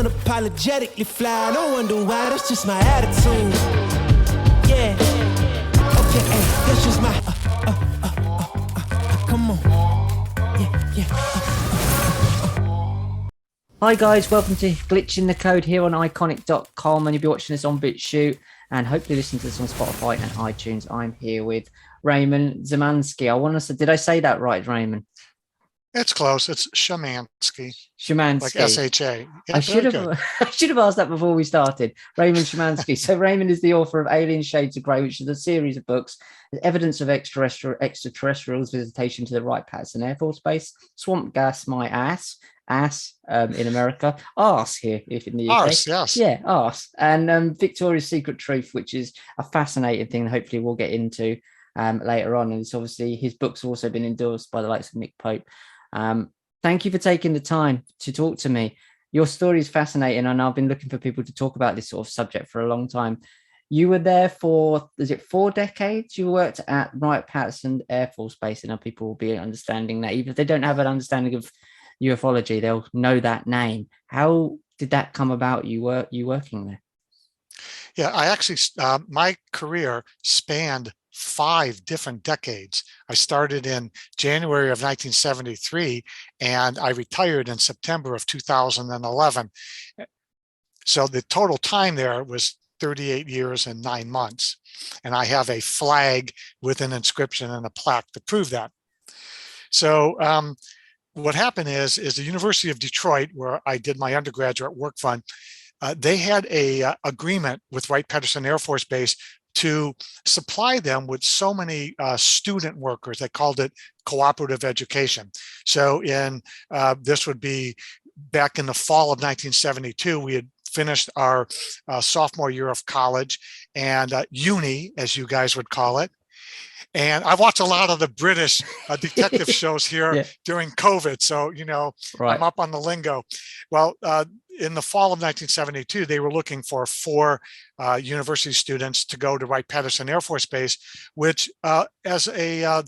unapologetically fly. I don't wonder why, that's just my attitude. Yeah. Okay, hey, that's just my come on. Yeah. Hi guys, welcome to Glitching the Code here on iconic.com, and you'll be watching this on BitChute and hopefully listening to this on Spotify and iTunes. I'm here with Raymond Szymanski. Did I say that right, Raymond? It's close. It's Szymanski. Szymanski. Like S-H-A. Yeah, I should have asked that before we started. Raymond Szymanski. So Raymond is the author of Alien Shades of Grey, which is a series of books, evidence of extraterrestrials, visitation to the Wright Patterson Air Force Base, swamp gas, my ass in America, arse here if in the UK. Arse, yes. Yeah, arse. And Victoria's Secret Truth, which is a fascinating thing that hopefully we'll get into later on. And it's obviously his books have also been endorsed by the likes of Mick Pope. Thank you for taking the time to talk to me. Your story is fascinating, and I've been looking for people to talk about this sort of subject for a long time. You were there for, is it 4 decades? You worked at Wright Patterson Air Force Base, and now people will be understanding that. Even if they don't have an understanding of ufology, they'll know that name. How did that come about, you working there? Yeah, I actually, my career spanned 5 different decades. I started in January of 1973 and I retired in September of 2011. So the total time there was 38 years and 9 months. And I have a flag with an inscription and a plaque to prove that. So what happened is the University of Detroit, where I did my undergraduate work fund, they had a agreement with Wright Patterson Air Force Base to supply them with so many student workers. They called it cooperative education. So this would be back in the fall of 1972, we had finished our sophomore year of college and uni, as you guys would call it. And I watched a lot of the British detective shows here during COVID. So, right. I'm up on the lingo. Well, in the fall of 1972, they were looking for 4 university students to go to Wright Patterson Air Force Base, which the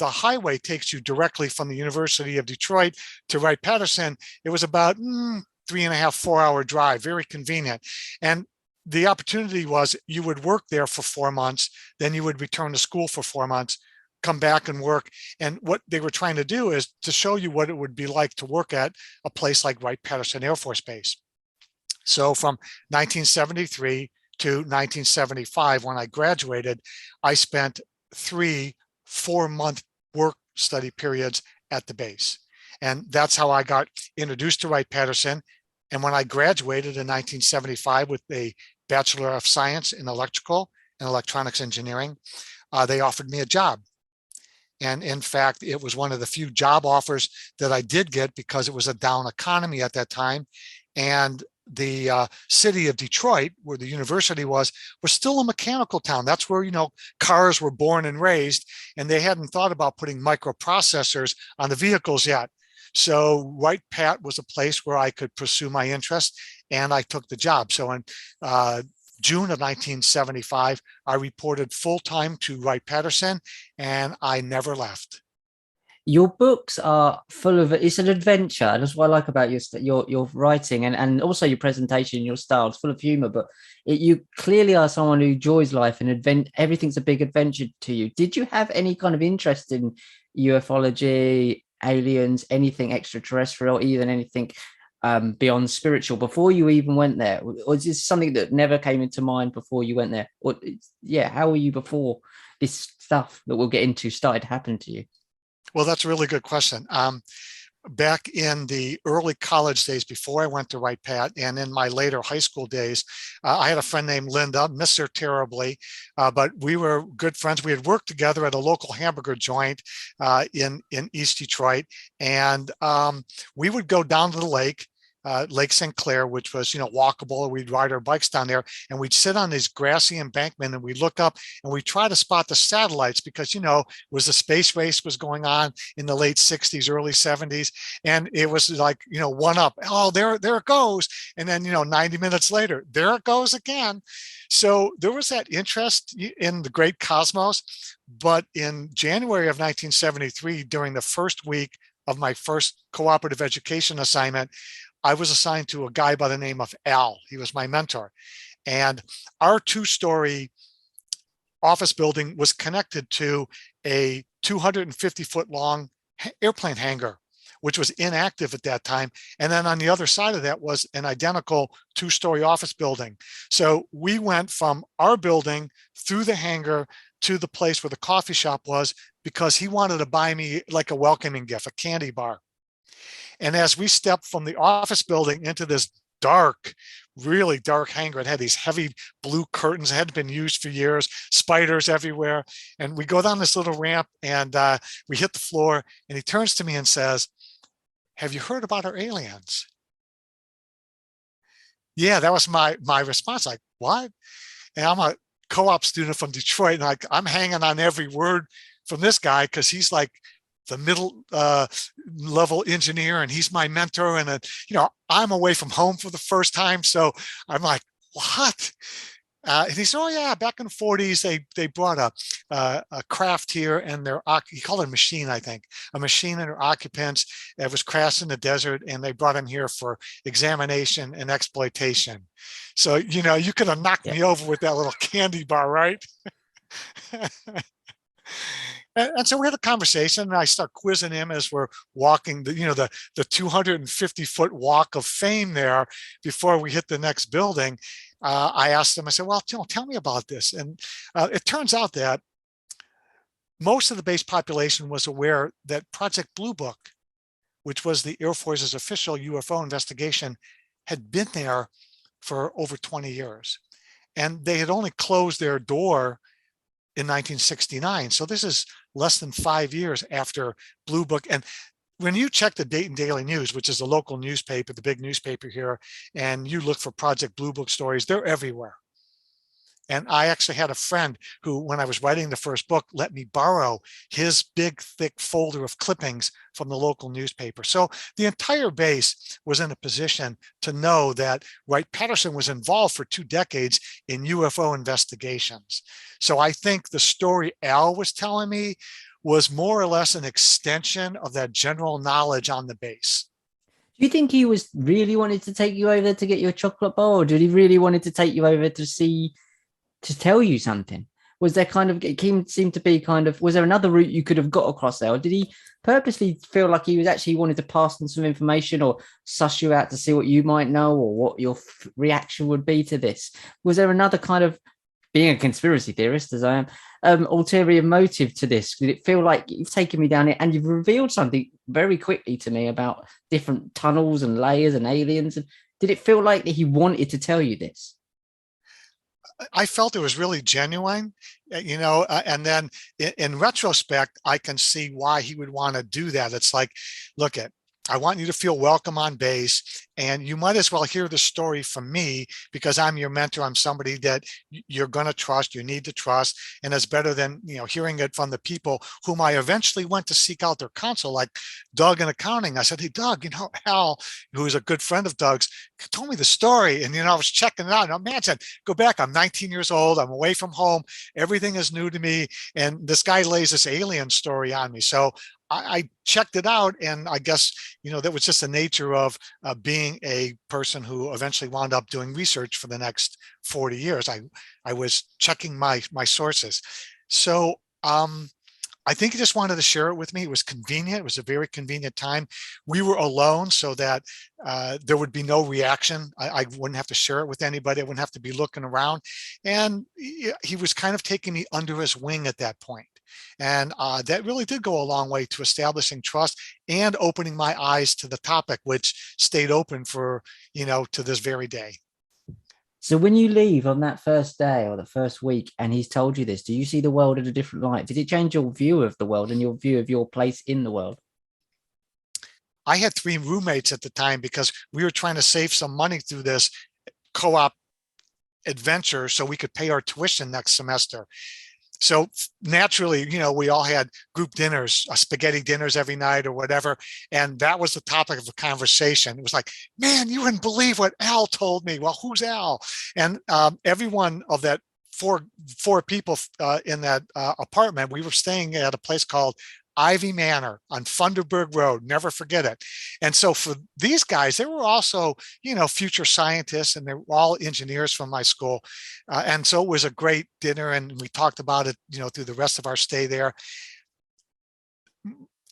highway takes you directly from the University of Detroit to Wright Patterson. It was about 3.5, 4 hour drive, very convenient. And the opportunity was you would work there for 4 months, then you would return to school for 4 months, come back and work. And what they were trying to do is to show you what it would be like to work at a place like Wright Patterson Air Force Base. So from 1973 to 1975, when I graduated, I spent 3 4-month work study periods at the base. And that's how I got introduced to Wright Patterson. And when I graduated in 1975 with a Bachelor of Science in Electrical and Electronics Engineering, they offered me a job. And in fact, it was one of the few job offers that I did get because it was a down economy at that time. And the city of Detroit, where the university was still a mechanical town. That's where, cars were born and raised, and they hadn't thought about putting microprocessors on the vehicles yet. So Wright Pat was a place where I could pursue my interest, and I took the job. So in June of 1975, I reported full-time to Wright Patterson, and I never left. Your books are full of, it's an adventure. And that's what I like about your writing and also your presentation, your style. It's full of humor, but you clearly are someone who enjoys life and everything's a big adventure to you. Did you have any kind of interest in ufology, aliens, anything extraterrestrial, even anything beyond spiritual before you even went there? Or is this something that never came into mind before you went there? Or how were you before this stuff that we'll get into started happening to you? Well, that's a really good question. Back in the early college days before I went to Wright Pat and in my later high school days, I had a friend named Linda, miss her terribly, but we were good friends. We had worked together at a local hamburger joint in East Detroit, and we would go down to the lake, Lake St. Clair, which was, walkable. We'd ride our bikes down there and we'd sit on this grassy embankment and we'd look up and we'd try to spot the satellites because, was the space race was going on in the late 60s, early 70s. And it was like, one up, oh, there it goes. And then, 90 minutes later, there it goes again. So there was that interest in the great cosmos. But in January of 1973, during the first week of my first cooperative education assignment, I was assigned to a guy by the name of Al. He was my mentor. And our 2-story office building was connected to a 250-foot long airplane hangar, which was inactive at that time. And then on the other side of that was an identical 2-story office building. So we went from our building through the hangar to the place where the coffee shop was, because he wanted to buy me like a welcoming gift, a candy bar. And as we stepped from the office building into this dark, really dark hangar, it had these heavy blue curtains that hadn't been used for years, spiders everywhere. And we go down this little ramp, and we hit the floor, and he turns to me and says, "Have you heard about our aliens?" Yeah, that was my response. Like, what? And I'm a co-op student from Detroit, and I'm hanging on every word from this guy, because he's like the middle level engineer, and he's my mentor. And I'm away from home for the first time, so I'm like, what? And he said, "Oh yeah, back in the 40s, they brought a craft here, and he called it a machine, I think, a machine and their occupants. It was crashed in the desert, and they brought him here for examination and exploitation." So you could have knocked me over with that little candy bar, right? And so we had a conversation, and I start quizzing him as we're walking the 250-foot walk of fame there before we hit the next building. I asked him, I said, "Well, tell me about this." And it turns out that most of the base population was aware that Project Blue Book, which was the Air Force's official UFO investigation, had been there for over 20 years. And they had only closed their door in 1969. So this is less than 5 years after Blue Book. And when you check the Dayton Daily News, which is the local newspaper, the big newspaper here, and you look for Project Blue Book stories, they're everywhere. And I actually had a friend who, when I was writing the first book, let me borrow his big, thick folder of clippings from the local newspaper. So the entire base was in a position to know that Wright Patterson was involved for 2 decades in UFO investigations. So I think the story Al was telling me was more or less an extension of that general knowledge on the base. Do you think he was really wanted to take you over to get your chocolate bar, or did he really wanted to take you over to tell you something? Was there seemed to be was there another route you could have got across there? Or did he purposely feel like he was actually wanted to pass on some information or suss you out to see what you might know or what your reaction would be to this? Was there another being a conspiracy theorist as I am, ulterior motive to this? Did it feel like you've taken me down it and you've revealed something very quickly to me about different tunnels and layers and aliens? And did it feel like that he wanted to tell you this? I felt it was really genuine, and then in retrospect, I can see why he would want to do that. It's like, look, I want you to feel welcome on base, and you might as well hear the story from me, because I'm your mentor. I'm somebody that you're going to trust, you need to trust, and it's better than hearing it from the people whom I eventually went to seek out their counsel, like Doug in accounting. I said, "Hey, Doug, Al, who is a good friend of Doug's, told me the story," and I was checking it out. Now imagine, go back, I'm 19 years old, I'm away from home, everything is new to me, and this guy lays this alien story on me. So I checked it out, and I guess that was just the nature of being a person who eventually wound up doing research for the next 40 years. I was checking my sources. So I think he just wanted to share it with me. It was convenient. It was a very convenient time. We were alone, so that there would be no reaction. I wouldn't have to share it with anybody. I wouldn't have to be looking around. And he was kind of taking me under his wing at that point. And that really did go a long way to establishing trust and opening my eyes to the topic, which stayed open for, to this very day. So when you leave on that first day or the first week and he's told you this, do you see the world in a different light? Did it change your view of the world and your view of your place in the world? I had 3 roommates at the time because we were trying to save some money through this co-op adventure so we could pay our tuition next semester. So naturally, we all had group dinners, spaghetti dinners every night or whatever. And that was the topic of the conversation. It was like, "Man, you wouldn't believe what Al told me." Well, who's Al? And every one of that four people in that apartment, we were staying at a place called Ivy Manor on Funderburg Road. Never forget it. And so for these guys, they were also, future scientists, and they were all engineers from my school. And so it was a great dinner, and we talked about it, through the rest of our stay there.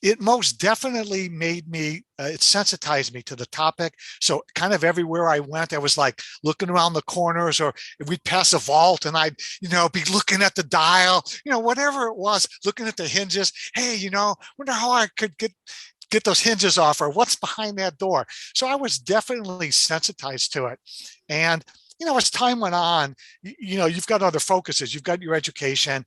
It most definitely made me, it sensitized me to the topic. So kind of everywhere I went, I was like looking around the corners, or if we'd pass a vault and I'd, be looking at the dial, whatever it was, looking at the hinges. Hey, wonder how I could get those hinges off, or what's behind that door. So I was definitely sensitized to it. And, as time went on, you've got other focuses, you've got your education,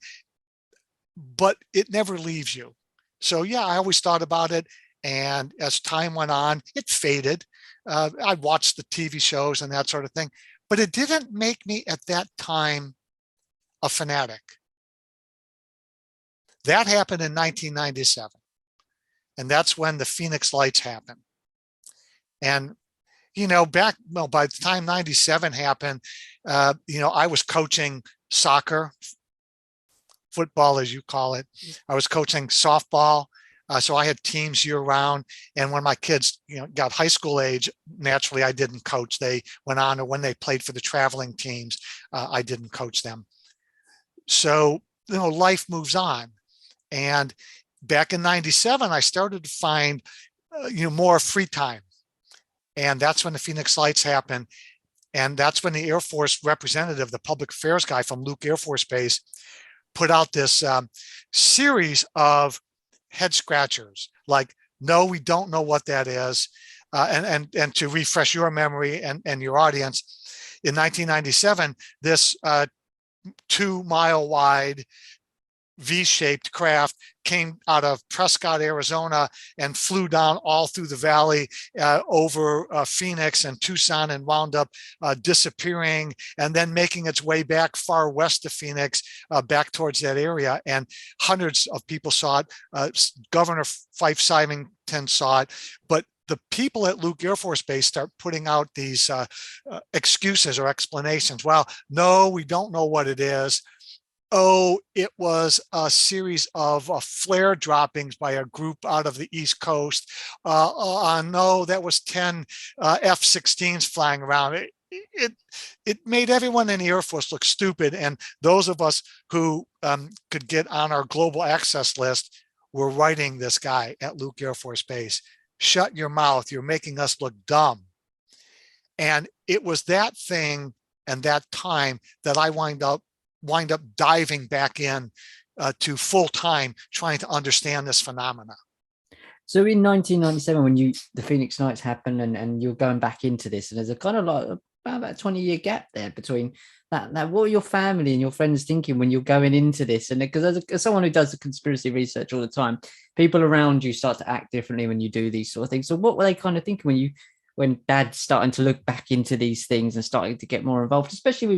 but it never leaves you. So yeah, I always thought about it. And as time went on, it faded. I watched the TV shows and that sort of thing, but it didn't make me at that time a fanatic. That happened in 1997. And that's when the Phoenix Lights happened. And, by the time 97 happened, I was coaching soccer, football, as you call it. I was coaching softball. So I had teams year round. And when my kids, got high school age, naturally, I didn't coach. They went on, or when they played for the traveling teams, I didn't coach them. So, life moves on. And back in 97, I started to find, more free time. And that's when the Phoenix Lights happened. And that's when the Air Force representative, the public affairs guy from Luke Air Force Base, put out this series of head scratchers, like, no, we don't know what that is. And to refresh your memory and your audience, in 1997, this 2-mile wide V-shaped craft came out of Prescott, Arizona, and flew down all through the valley over Phoenix and Tucson, and wound up disappearing, and then making its way back far west of Phoenix, back towards that area. And hundreds of people saw it. Governor Fife Symington saw it. But the people at Luke Air Force Base start putting out these excuses or explanations. Well, no, we don't know what it is. Oh, it was a series of flare droppings by a group out of the East Coast. No, that was 10 F-16s flying around. It made everyone in the Air Force look stupid. And those of us who could get on our global access list were writing this guy at Luke Air Force Base. Shut your mouth. You're making us look dumb. And it was that thing and that time that I wind up diving back in to full time, trying to understand this phenomena. So in 1997, when the Phoenix Nights happened, and you're going back into this, and there's a kind of like about a 20-year gap there between that. What were your family and your friends thinking when you're going into this? And because as someone who does the conspiracy research all the time, people around you start to act differently when you do these sort of things. So what were they kind of thinking when Dad's starting to look back into these things and starting to get more involved, especially with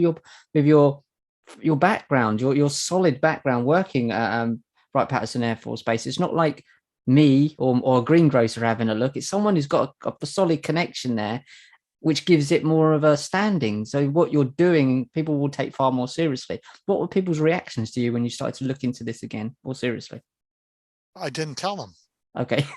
your background, your solid background working at Wright Patterson Air Force Base? It's not like me or a greengrocer having a look. It's someone who's got a solid connection there, which gives it more of a standing. So what you're doing, people will take far more seriously. What were people's reactions to you when you started to look into this again more seriously? I didn't tell them. Okay.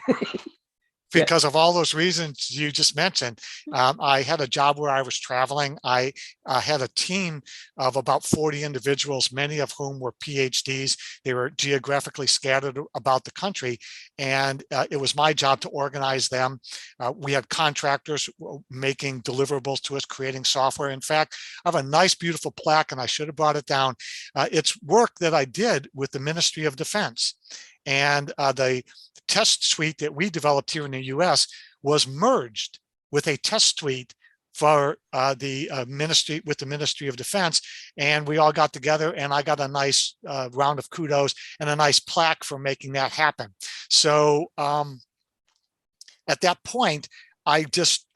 Because of all those reasons you just mentioned. I had a job where I was traveling. I had a team of about 40 individuals, many of whom were PhDs. They were geographically scattered about the country, and it was my job to organize them. We had contractors making deliverables to us, creating software. In fact, I have a nice, beautiful plaque, and I should have brought it down. It's work that I did with the Ministry of Defense. And the test suite that we developed here in the US was merged with a test suite for the Ministry of Defense. And we all got together, and I got a nice round of kudos and a nice plaque for making that happen. So at that point, I just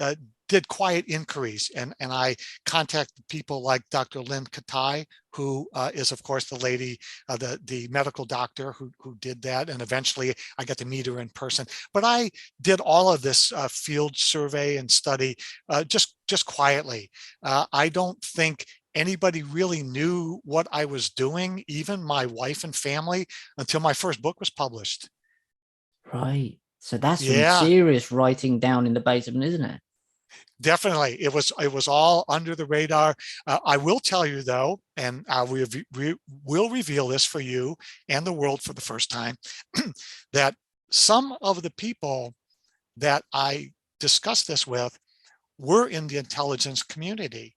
did quiet inquiries, and I contacted people like Dr. Lynn Katai, who is, of course, the lady, the medical doctor who did that. And eventually I got to meet her in person. But I did all of this field survey and study just quietly. I don't think anybody really knew what I was doing, even my wife and family, until my first book was published. Right. So that's some Yeah, serious writing down in the basement, isn't it? definitely. It was all under the radar. I will tell you though, and we will reveal this for you and the world for the first time, that some of the people that I discussed this with were in the intelligence community,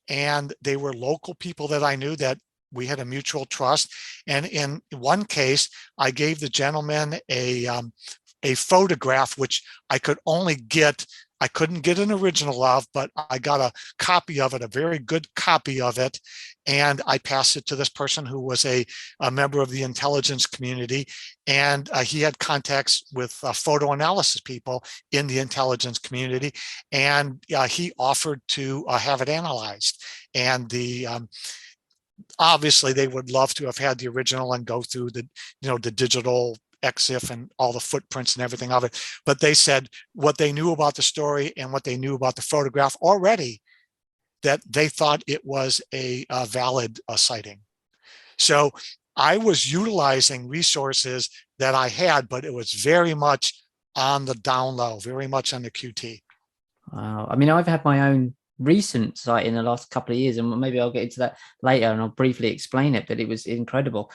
and they were local people that I knew, that we had a mutual trust. And in one case, I gave the gentleman a photograph, which I couldn't get an original of, but I got a copy of it, a very good copy of it. And I passed it to this person who was a member of the intelligence community. And he had contacts with photo analysis people in the intelligence community. And he offered to have it analyzed. And obviously they would love to have had the original and go through the digital EXIF and all the footprints and everything of it. But they said what they knew about the story and what they knew about the photograph already, that they thought it was a valid sighting. So I was utilizing resources that I had, but it was very much on the down low, very much on the QT. Wow. I mean, I've had my own recent sight in the last couple of years, and maybe I'll get into that later and I'll briefly explain it, but it was incredible.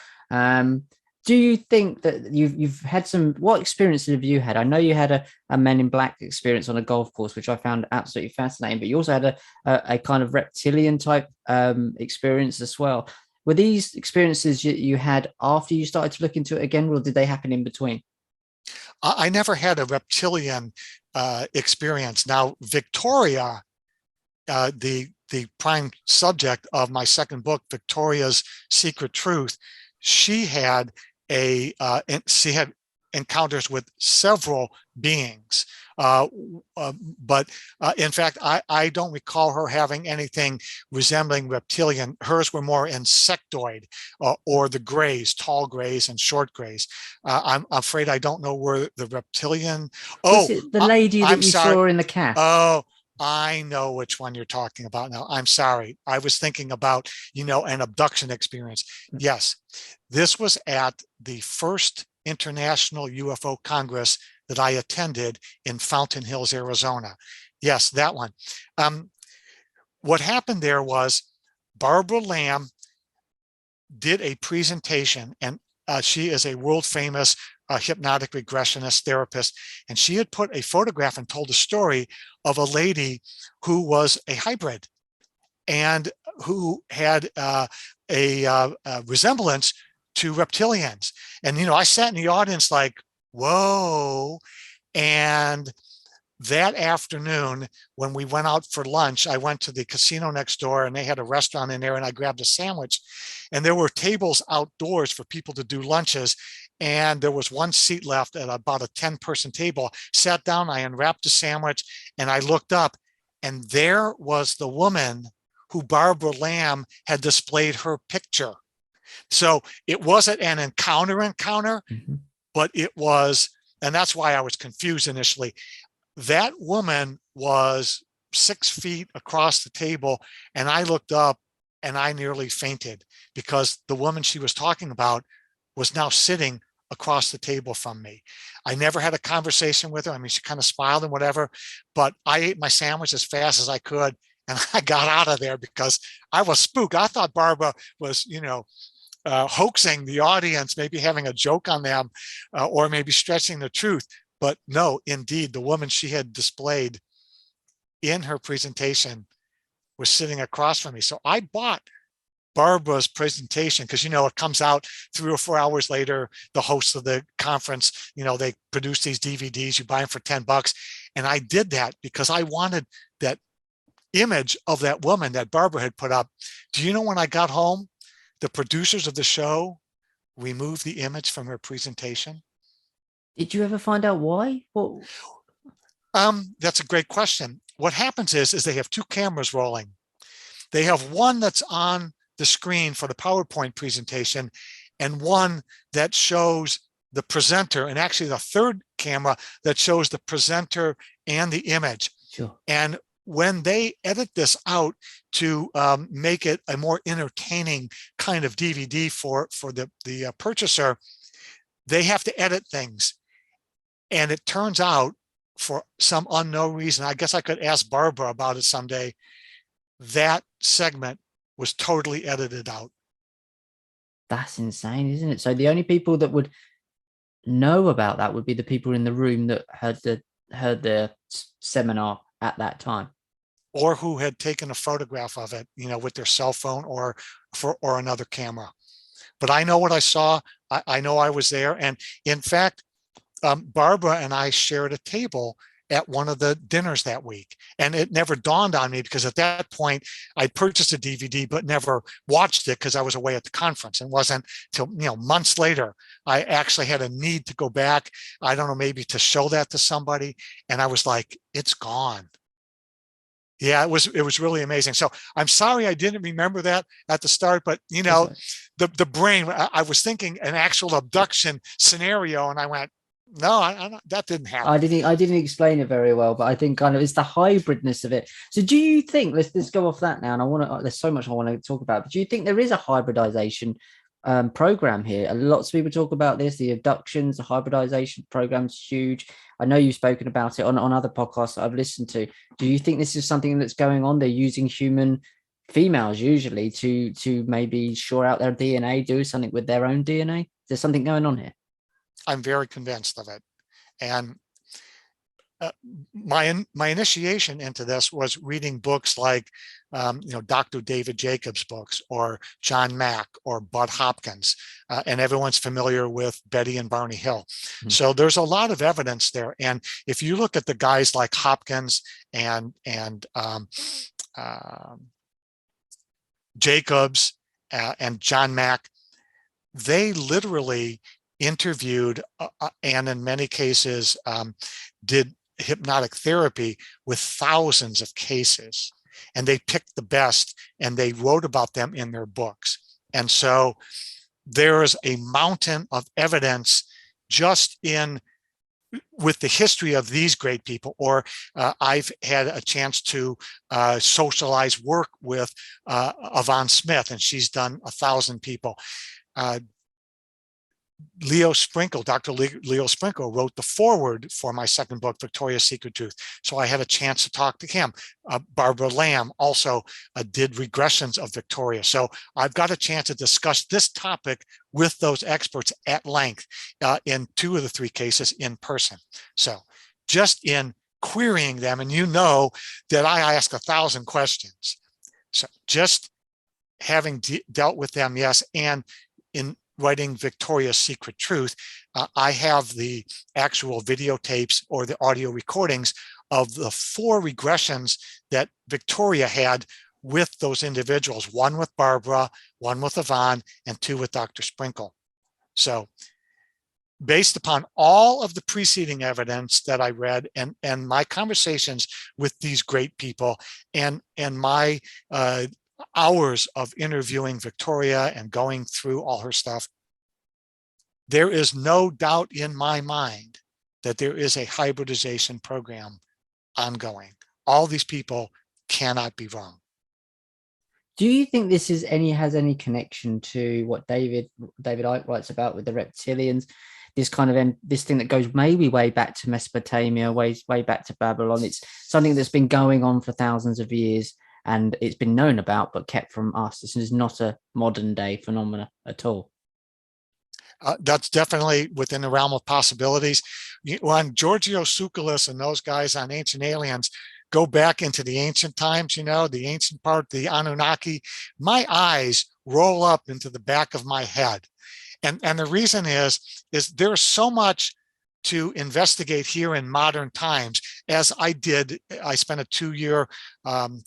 Do you think that you've had some, what experiences have you had? I know you had a Men in Black experience on a golf course, which I found absolutely fascinating, but you also had a kind of reptilian type experience as well. Were these experiences you had after you started to look into it again, or did they happen in between? I never had a reptilian experience. Now, Victoria, the prime subject of my second book, Victoria's Secret Truth, she had encounters with several beings. But in fact, I don't recall her having anything resembling reptilian. Hers were more insectoid, or the grays, tall grays and short grays. I'm afraid I don't know where the reptilian. Was Oh, it the lady that I'm you sorry. saw in the calf? Oh, I know which one you're talking about now. I'm sorry. I was thinking about, an abduction experience. Yes, this was at the first International UFO Congress that I attended in Fountain Hills, Arizona. Yes, that one. What happened there was Barbara Lamb did a presentation, and she is a world famous hypnotic regressionist therapist. And she had put a photograph and told a story of a lady who was a hybrid and who had a resemblance to reptilians. And, I sat in the audience like, whoa. And that afternoon, when we went out for lunch, I went to the casino next door and they had a restaurant in there, and I grabbed a sandwich, and there were tables outdoors for people to do lunches. And there was one seat left at about a 10-person table. Sat down, I unwrapped the sandwich, and I looked up, and there was the woman who Barbara Lamb had displayed her picture. So it wasn't an encounter, Mm-hmm. but it was, and that's why I was confused initially. That woman was 6 feet across the table, and I looked up and I nearly fainted, because the woman she was talking about was now sitting across the table from me. I never had a conversation with her. I mean, she kind of smiled and whatever, but I ate my sandwich as fast as I could, and I got out of there because I was spooked. I thought Barbara was, hoaxing the audience, maybe having a joke on them, or maybe stretching the truth. But no, indeed, the woman she had displayed in her presentation was sitting across from me. So I bought Barbara's presentation because, it comes out 3 or 4 hours later. The hosts of the conference, they produce these DVDs, you buy them for $10. And I did that because I wanted that image of that woman that Barbara had put up. Do you know, when I got home, the producers of the show removed the image from her presentation? Did you ever find out why? What? That's a great question. What happens is they have 2 cameras rolling. They have one that's on the screen for the PowerPoint presentation, and one that shows the presenter, and actually the third camera that shows the presenter and the image. Sure. And when they edit this out to make it a more entertaining kind of DVD for the purchaser, they have to edit things. And it turns out, for some unknown reason, I guess I could ask Barbara about it someday, that segment was totally edited out. That's insane, isn't it? So the only people that would know about that would be the people in the room that heard the seminar at that time, or who had taken a photograph of it, with their cell phone or another camera. But I know what I saw. I know I was there. And in fact, Barbara and I shared a table at one of the dinners that week. And it never dawned on me, because at that point I purchased a DVD, but never watched it because I was away at the conference. And wasn't till, months later, I actually had a need to go back. I don't know, maybe to show that to somebody. And I was like, it's gone. Yeah, it was really amazing. So I'm sorry I didn't remember that at the start, but the brain, I was thinking an actual abduction scenario, and I went, no, that didn't happen. I didn't explain it very well, but I think kind of it's the hybridness of it. So do you think, let's go off that now, and there's so much I want to talk about, but do you think there is a hybridization program here? Lots of people talk about this, the abductions, the hybridization program's huge. I know you've spoken about it on other podcasts that I've listened to. Do you think this is something that's going on? They're using human females usually to maybe shore out their DNA, do something with their own DNA? Is there something going on here? I'm very convinced of it. And my initiation into this was reading books like, Dr. David Jacobs' books, or John Mack, or Bud Hopkins, and everyone's familiar with Betty and Barney Hill. Mm-hmm. So there's a lot of evidence there. And if you look at the guys like Hopkins and Jacobs and John Mack, they literally interviewed and in many cases did hypnotic therapy with thousands of cases, and they picked the best and they wrote about them in their books. And so there's a mountain of evidence just with the history of these great people. Or I've had a chance to socialize work with Yvonne Smith, and she's done 1,000 people. Leo Sprinkle, Dr. Leo Sprinkle, wrote the foreword for my second book, Victoria's Secret Truth. So I had a chance to talk to him. Barbara Lamb also did regressions of Victoria. So I've got a chance to discuss this topic with those experts at length in 2 of the 3 cases in person. So just in querying them, and that I ask 1,000 questions. So just having dealt with them, yes, and in writing Victoria's Secret Truth, I have the actual videotapes or the audio recordings of the 4 regressions that Victoria had with those individuals, 1 with Barbara, 1 with Yvonne, and 2 with Dr. Sprinkle. So based upon all of the preceding evidence that I read and my conversations with these great people and my hours of interviewing Victoria and going through all her stuff, there is no doubt in my mind that there is a hybridization program ongoing. All these people cannot be wrong. Do you think this has any connection to what David Icke writes about with the reptilians? This kind of this thing that goes maybe way back to Mesopotamia, way back to Babylon. It's something that's been going on for thousands of years, and it's been known about but kept from us. This is not a modern day phenomena at all. That's definitely within the realm of possibilities. When Giorgio Tsoukalos and those guys on Ancient Aliens go back into the ancient times, the ancient part, the Anunnaki, my eyes roll up into the back of my head. And the reason is there's so much to investigate here in modern times, as I did. I spent a 2-year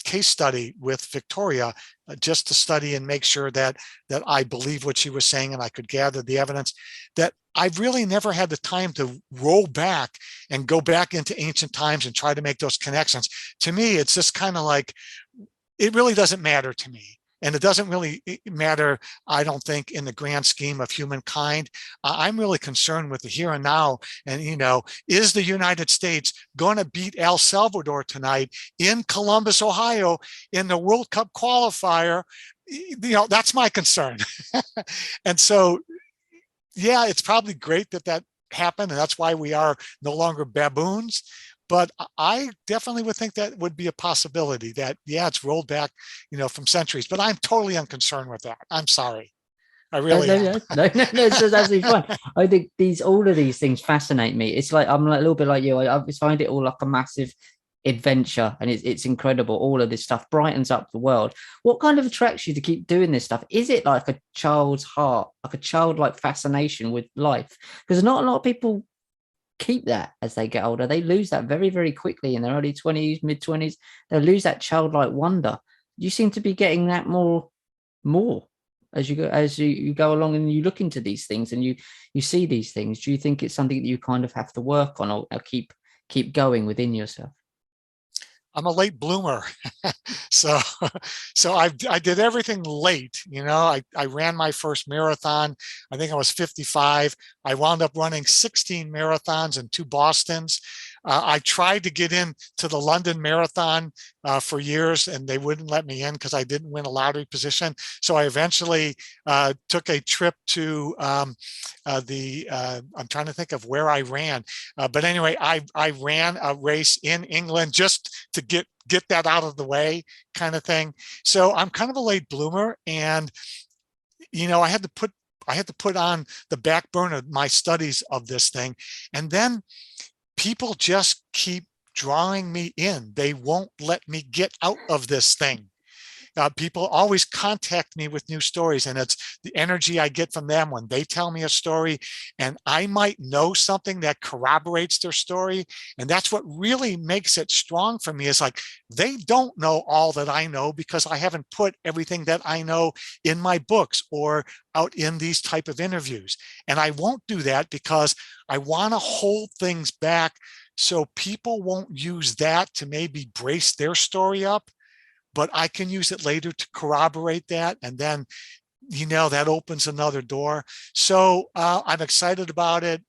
case study with Victoria just to study and make sure that I believe what she was saying and I could gather the evidence. That I've really never had the time to roll back and go back into ancient times and try to make those connections. To me, it's just kind of like, it really doesn't matter to me. And it doesn't really matter, I don't think, in the grand scheme of humankind. I'm really concerned with the here and now. And, is the United States going to beat El Salvador tonight in Columbus, Ohio, in the World Cup qualifier? That's my concern. And so, yeah, it's probably great that happen, and that's why we are no longer baboons. But I definitely would think that would be a possibility that, yeah, it's rolled back, from centuries, but I'm totally unconcerned with that. I'm sorry. I really No, am. no, no, no, no, it's absolutely fine. I think all of these things fascinate me. It's like I'm like a little bit like you. I just find it all like a massive adventure, and it's incredible. All of this stuff brightens up the world. What kind of attracts you to keep doing this stuff? Is it like a child's heart, like a childlike fascination with life? Because not a lot of people keep that as they get older. They lose that very, very quickly in their early 20s, mid 20s. They lose that childlike wonder. You seem to be getting that more as you go along and you look into these things and you see these things. Do you think it's something that you kind of have to work on, or keep going within yourself? I'm a late bloomer. so I did everything late. I ran my first marathon. I think I was 55. I wound up running 16 marathons and 2 Bostons. I tried to get into the London Marathon for years, and they wouldn't let me in because I didn't win a lottery position. So I eventually took a trip to I'm trying to think of where I ran. But anyway, I ran a race in England just to get that out of the way, kind of thing. So I'm kind of a late bloomer, and I had to put on the back burner my studies of this thing, and then people just keep drawing me in. They won't let me get out of this thing. People always contact me with new stories, and it's the energy I get from them when they tell me a story, and I might know something that corroborates their story. And that's what really makes it strong for me, is like, they don't know all that I know because I haven't put everything that I know in my books or out in these type of interviews. And I won't do that because I want to hold things back so people won't use that to maybe brace their story up, but I can use it later to corroborate that. And then, that opens another door. So I'm excited about it.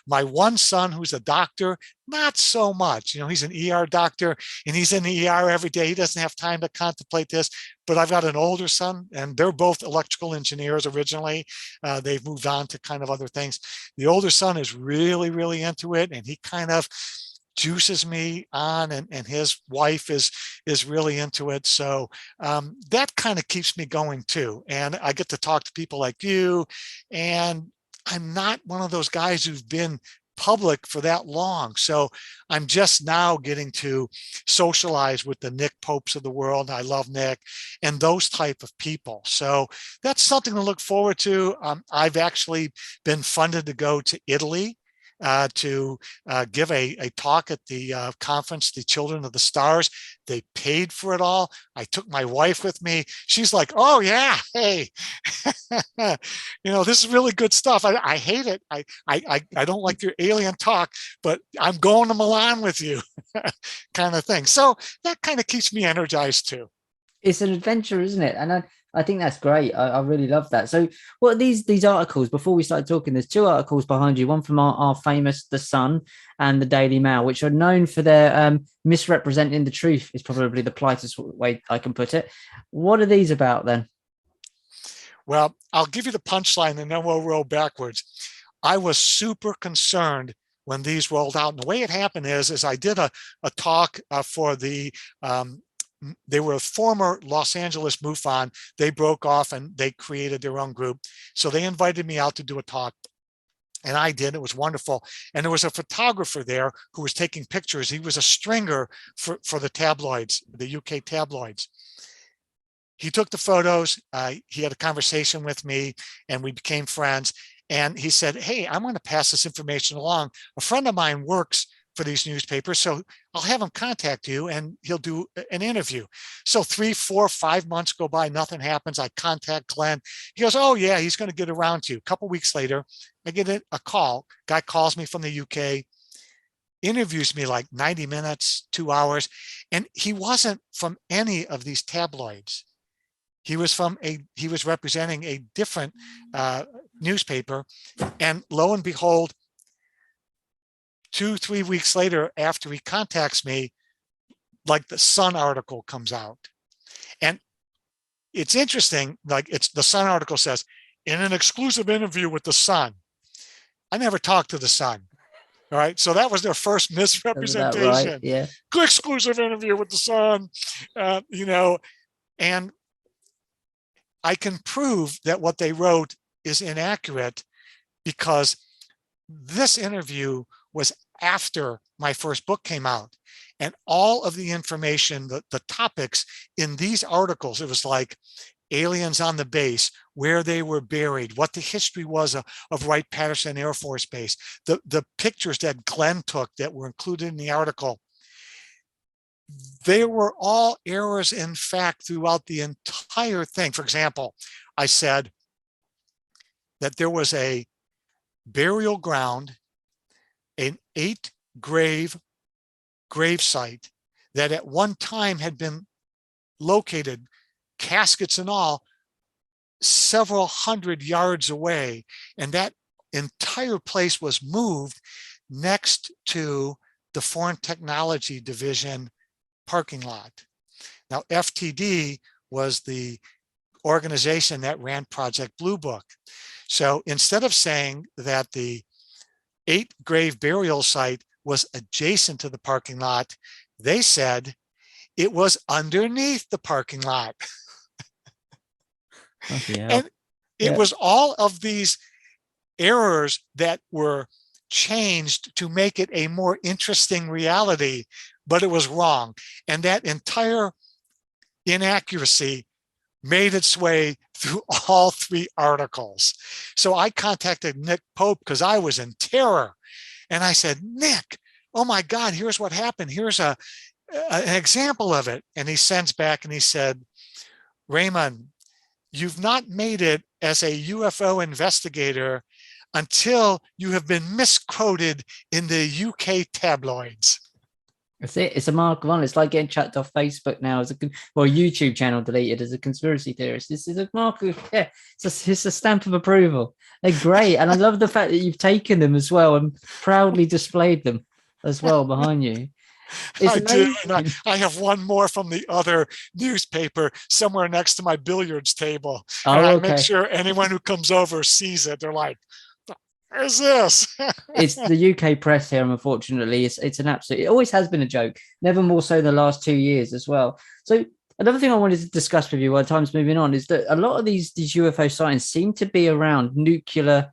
My one son, who's a doctor, not so much. He's an ER doctor, and he's in the ER every day. He doesn't have time to contemplate this. But I've got an older son, and they're both electrical engineers originally. They've moved on to kind of other things. The older son is really, really into it, and he kind of juices me on, and his wife is really into it. So that kind of keeps me going too. And I get to talk to people like you, and I'm not one of those guys who've been public for that long. So I'm just now getting to socialize with the Nick Popes of the world. I love Nick and those type of people. So that's something to look forward to. I've actually been funded to go to Italy to give a talk at the conference, the Children of the Stars. They paid for it all. I took my wife with me. She's like, oh yeah, hey, this is really good stuff. I hate it. I don't like your alien talk, but I'm going to Milan with you, kind of thing. So that kind of keeps me energized too. It's an adventure, isn't it? And I think that's great. I really love that. So what are these articles? Before we start talking, there's 2 articles behind you, one from our famous The Sun and the Daily Mail, which are known for their misrepresenting the truth, is probably the politest way I can put it. What are these about then? Well, I'll give you the punchline and then we'll roll backwards. I was super concerned when these rolled out. And the way it happened is I did a talk for the they were a former Los Angeles MUFON. They broke off and they created their own group. So they invited me out to do a talk, and I did. It was wonderful. And there was a photographer there who was taking pictures. He was a stringer for the tabloids, the UK tabloids. He took the photos. He had a conversation with me, and we became friends. And he said, hey, I'm going to pass this information along. A friend of mine works for these newspapers, so I'll have him contact you and he'll do an interview. So 3, 4, 5 months go by, nothing happens. I contact Glenn. He goes, oh yeah, he's going to get around to you. A couple of weeks later, I get a call. Guy calls me from the UK, interviews me like 90 minutes, 2 hours. And he wasn't from any of these tabloids. He was representing a different newspaper. And lo and behold, 2-3 weeks later, after he contacts me, like the Sun article comes out. And it's interesting, like the Sun article says, in an exclusive interview with the Sun, I never talked to the sun. All right. So that was their first Is that misrepresentation. right? Yeah. Exclusive interview with the sun, and I can prove that what they wrote is inaccurate because this interview was after my first book came out. And all of the information, the topics in these articles, it was like aliens on the base, where they were buried, what the history was of Wright Patterson Air Force Base, the pictures that Glenn took that were included in the article. They were all errors in fact throughout the entire thing. For example, I said that there was a burial ground, an 8-grave grave site that at one time had been located, caskets and all, several hundred yards away. And that entire place was moved next to the Foreign Technology Division parking lot. Now, FTD was the organization that ran Project Blue Book. So instead of saying that the 8-grave burial site was adjacent to the parking lot, they said it was underneath the parking lot. And it was all of these errors that were changed to make it a more interesting reality, but it was wrong. And that entire inaccuracy made its way through all 3 articles. So I contacted Nick Pope because I was in terror. And I said, Nick, oh my God, here's what happened. Here's an example of it. And he sends back and he said, Raymond, you've not made it as a UFO investigator until you have been misquoted in the UK tabloids. That's it. It's a mark of honor. It's like getting chucked off Facebook now as a YouTube channel deleted as a conspiracy theorist. This is a mark of it's a stamp of approval. They're great, and I love the fact that you've taken them as well and proudly displayed them as well behind you. I do. And I have one more from the other newspaper somewhere next to my billiards table. And I make sure anyone who comes over sees it. They're like, what is this? It's the UK press here, unfortunately. It's an absolute, it always has been a joke, never more so the last 2 years as well. So another thing I wanted to discuss with you while time's moving on is that a lot of these UFO sightings seem to be around nuclear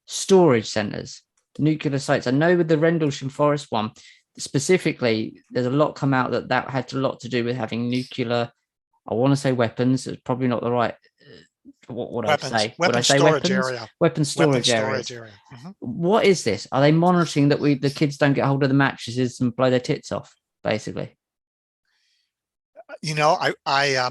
storage centers, nuclear sites. I know with the Rendlesham Forest one, specifically, there's a lot come out that had a lot to do with having nuclear, I want to say weapons. It's probably not the right, what would I say? Weapons storage area. Weapons storage area. Mm-hmm. What is this? Are they monitoring that the kids don't get hold of the mattresses and blow their tits off, basically? You know, I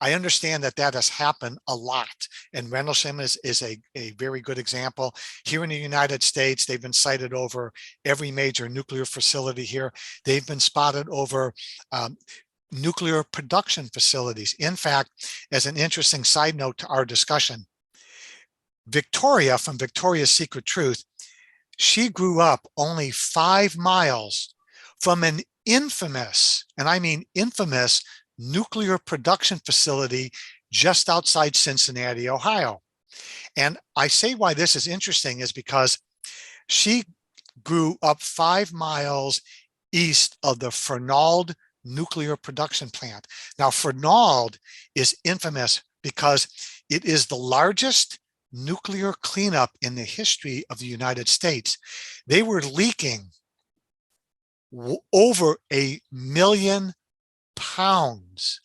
understand that has happened a lot, and Rendlesham is a very good example. Here in the United States, they've been sighted over every major nuclear facility here. They've been spotted over nuclear production facilities. In fact, as an interesting side note to our discussion, Victoria from Victoria's Secret Truth, she grew up only 5 miles from an infamous, and I mean infamous, nuclear production facility just outside Cincinnati, Ohio. And I say why this is interesting is because she grew up 5 miles east of the Fernald nuclear production plant. Now, Fernald is infamous because it is the largest nuclear cleanup in the history of the United States. They were leaking over 1 million pounds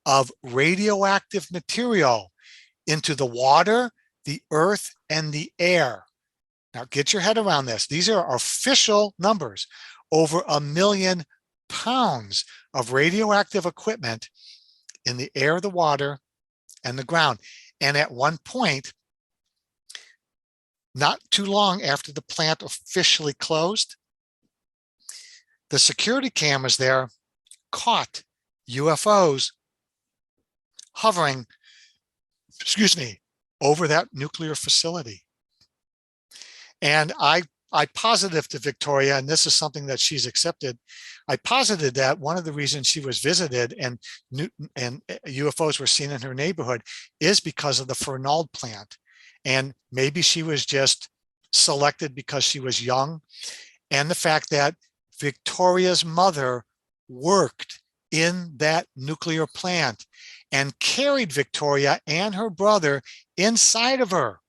of radioactive material into the water, the earth, and the air. Now, get your head around this. These are official numbers. Over 1 million pounds of radioactive equipment in the air, the water, and the ground. And at one point, not too long after the plant officially closed, the security cameras there caught UFOs hovering, over that nuclear facility. And I posited to Victoria, and this is something that she's accepted, I posited that one of the reasons she was visited and UFOs were seen in her neighborhood is because of the Fernald plant. And maybe she was just selected because she was young, and the fact that Victoria's mother worked in that nuclear plant and carried Victoria and her brother inside of her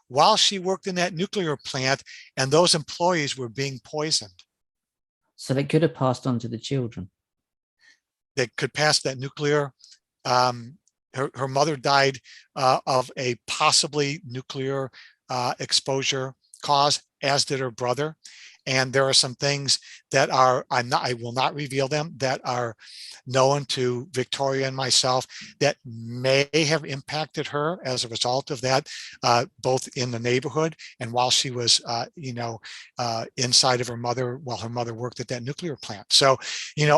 while she worked in that nuclear plant, and those employees were being poisoned. So they could have passed on to the children. They could pass that nuclear. Her mother died of a possibly nuclear exposure cause, as did her brother. And there are some things that are, I will not reveal them, that are known to Victoria and myself that may have impacted her as a result of that, both in the neighborhood and while she was, inside of her mother, while her mother worked at that nuclear plant. So,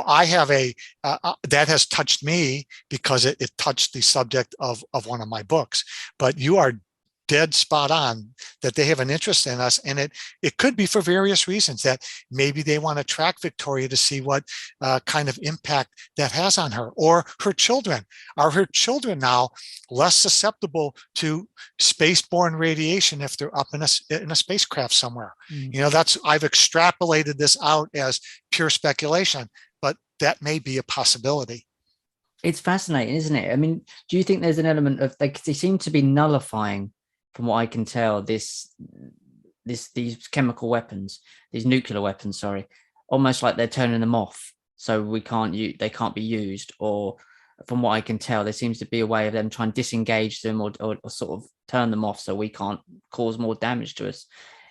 I have that has touched me because it touched the subject of one of my books. But you are dead spot on that they have an interest in us, and it could be for various reasons, that maybe they want to track Victoria to see what kind of impact that has on her or her children. Are her children now less susceptible to spaceborne radiation if they're up in a spacecraft somewhere? I've extrapolated this out as pure speculation, but that may be a possibility. It's fascinating, isn't it? I mean, do you think there's an element of they seem to be nullifying, from what I can tell, these chemical weapons, these nuclear weapons, sorry, almost like they're turning them off, so they can't be used. Or from what I can tell, there seems to be a way of them trying to disengage them or sort of turn them off so we can't cause more damage to us.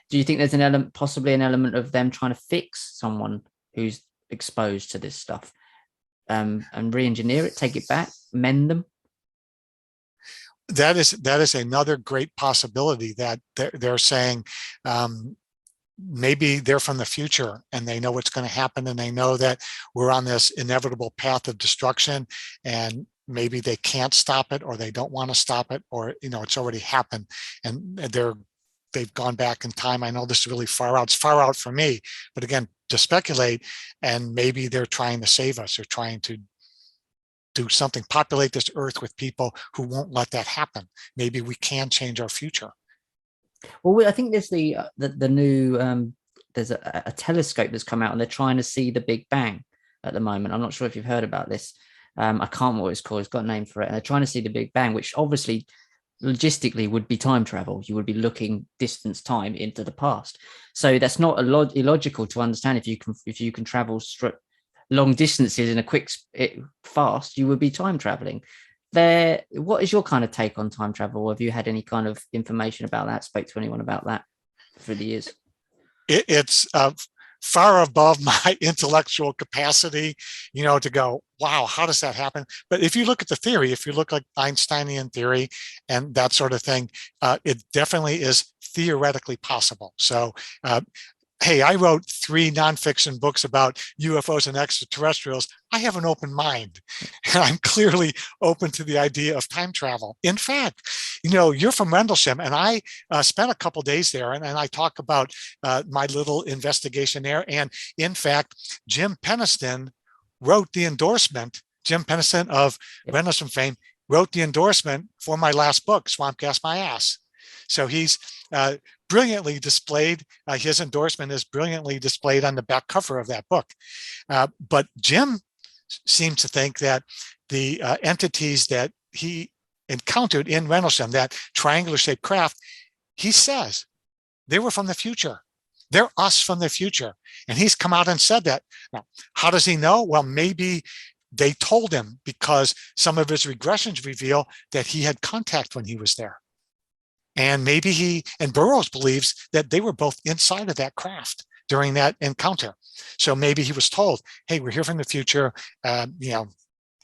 Do you think there's possibly an element of them trying to fix someone who's exposed to this stuff, and re-engineer it, take it back, mend them? That is another great possibility, that they're saying maybe they're from the future and they know what's going to happen, and they know that we're on this inevitable path of destruction, and maybe they can't stop it, or they don't want to stop it, or it's already happened, and they've gone back in time. I know this is really far out. It's far out for me, but again, to speculate, and maybe they're trying to save us, or trying to do something, populate this earth with people who won't let that happen. Maybe we can change our future. Well, I think there's the new there's a telescope that's come out, and they're trying to see the Big Bang at the moment. I'm not sure if you've heard about this. I can't remember what it's called. It's got a name for it. And they're trying to see the Big Bang, which obviously logistically would be time travel. You would be looking distance time into the past. So that's not illogical to understand. If you can travel long distances in a fast, you would be time traveling. What is your kind of take on time travel? Have you had any kind of information about that? Spoke to anyone about that through the years? It's far above my intellectual capacity, to go, wow, how does that happen? But if you look at the theory, if you look like Einsteinian theory and that sort of thing, it definitely is theoretically possible. So, hey, I wrote 3 nonfiction books about UFOs and extraterrestrials. I have an open mind, and I'm clearly open to the idea of time travel. In fact, you're from Rendlesham, and I spent a couple days there, and I talk about my little investigation there. And in fact, Jim Penniston wrote the endorsement. Jim Penniston of Rendlesham fame wrote the endorsement for my last book, Swamp Gas My Ass. So he's brilliantly displayed. His endorsement is brilliantly displayed on the back cover of that book. But Jim seems to think that the entities that he encountered in Rendlesham, that triangular-shaped craft, he says they were from the future. They're us from the future. And he's come out and said that. Now, how does he know? Well, maybe they told him, because some of his regressions reveal that he had contact when he was there. And maybe Burroughs believes that they were both inside of that craft during that encounter. So maybe he was told, hey, we're here from the future.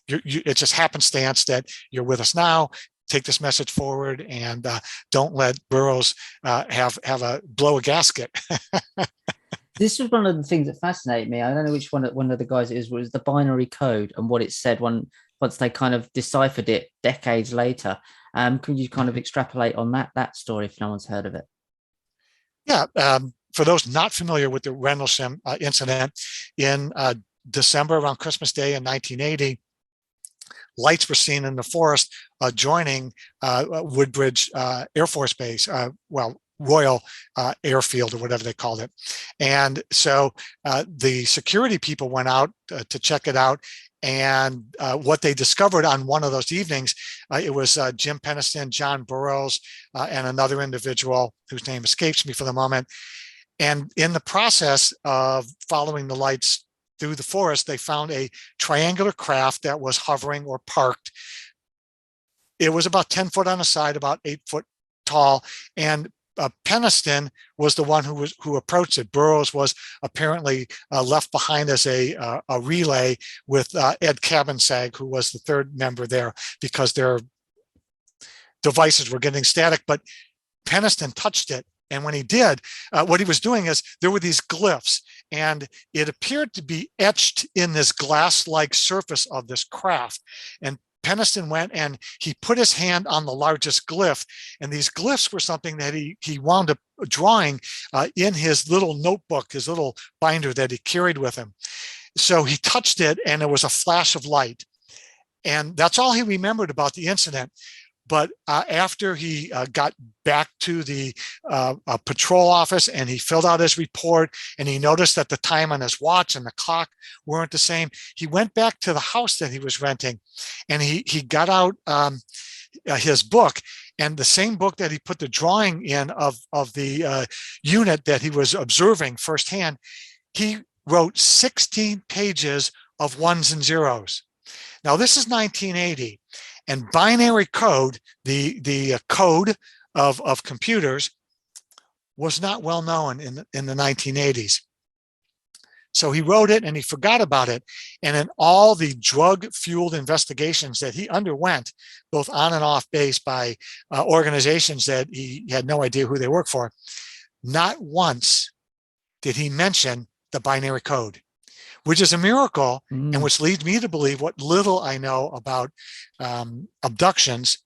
It just happenstance that you're with us now. Take this message forward, and don't let Burroughs blow a gasket. This was one of the things that fascinated me. I don't know which one of the guys it is, was the binary code and what it said once they kind of deciphered it decades later. Can you kind of extrapolate on that story if no one's heard of it? Yeah. For those not familiar with the Rendlesham incident, in December, around Christmas Day in 1980, lights were seen in the forest adjoining Woodbridge Air Force Base. Royal Airfield or whatever they called it. And so the security people went out to check it out. And what they discovered on one of those evenings, it was Jim Penniston, John Burroughs, and another individual whose name escapes me for the moment. And in the process of following the lights through the forest, they found a triangular craft that was hovering or parked. It was about 10 foot on the side, about 8 foot tall. And Penniston was the one who approached it. Burroughs was apparently left behind as a relay with Ed Cabansag, who was the third member there, because their devices were getting static. But Penniston touched it. And when he did, what he was doing is there were these glyphs, and it appeared to be etched in this glass-like surface of this craft. And Penniston went and he put his hand on the largest glyph, and these glyphs were something that he wound up drawing in his little notebook, his little binder that he carried with him. So he touched it, and it was a flash of light. And that's all he remembered about the incident. But after he got back to the patrol office and he filled out his report, and he noticed that the time on his watch and the clock weren't the same, he went back to the house that he was renting, and he got out his book, and the same book that he put the drawing in of the unit that he was observing firsthand. He wrote 16 pages of ones and zeros. Now, this is 1980. And binary code, the code of computers, was not well known in the 1980s. So he wrote it and he forgot about it. And in all the drug-fueled investigations that he underwent, both on and off base by organizations that he had no idea who they worked for, not once did he mention the binary code, which is a miracle, and which leads me to believe what little I know about abductions,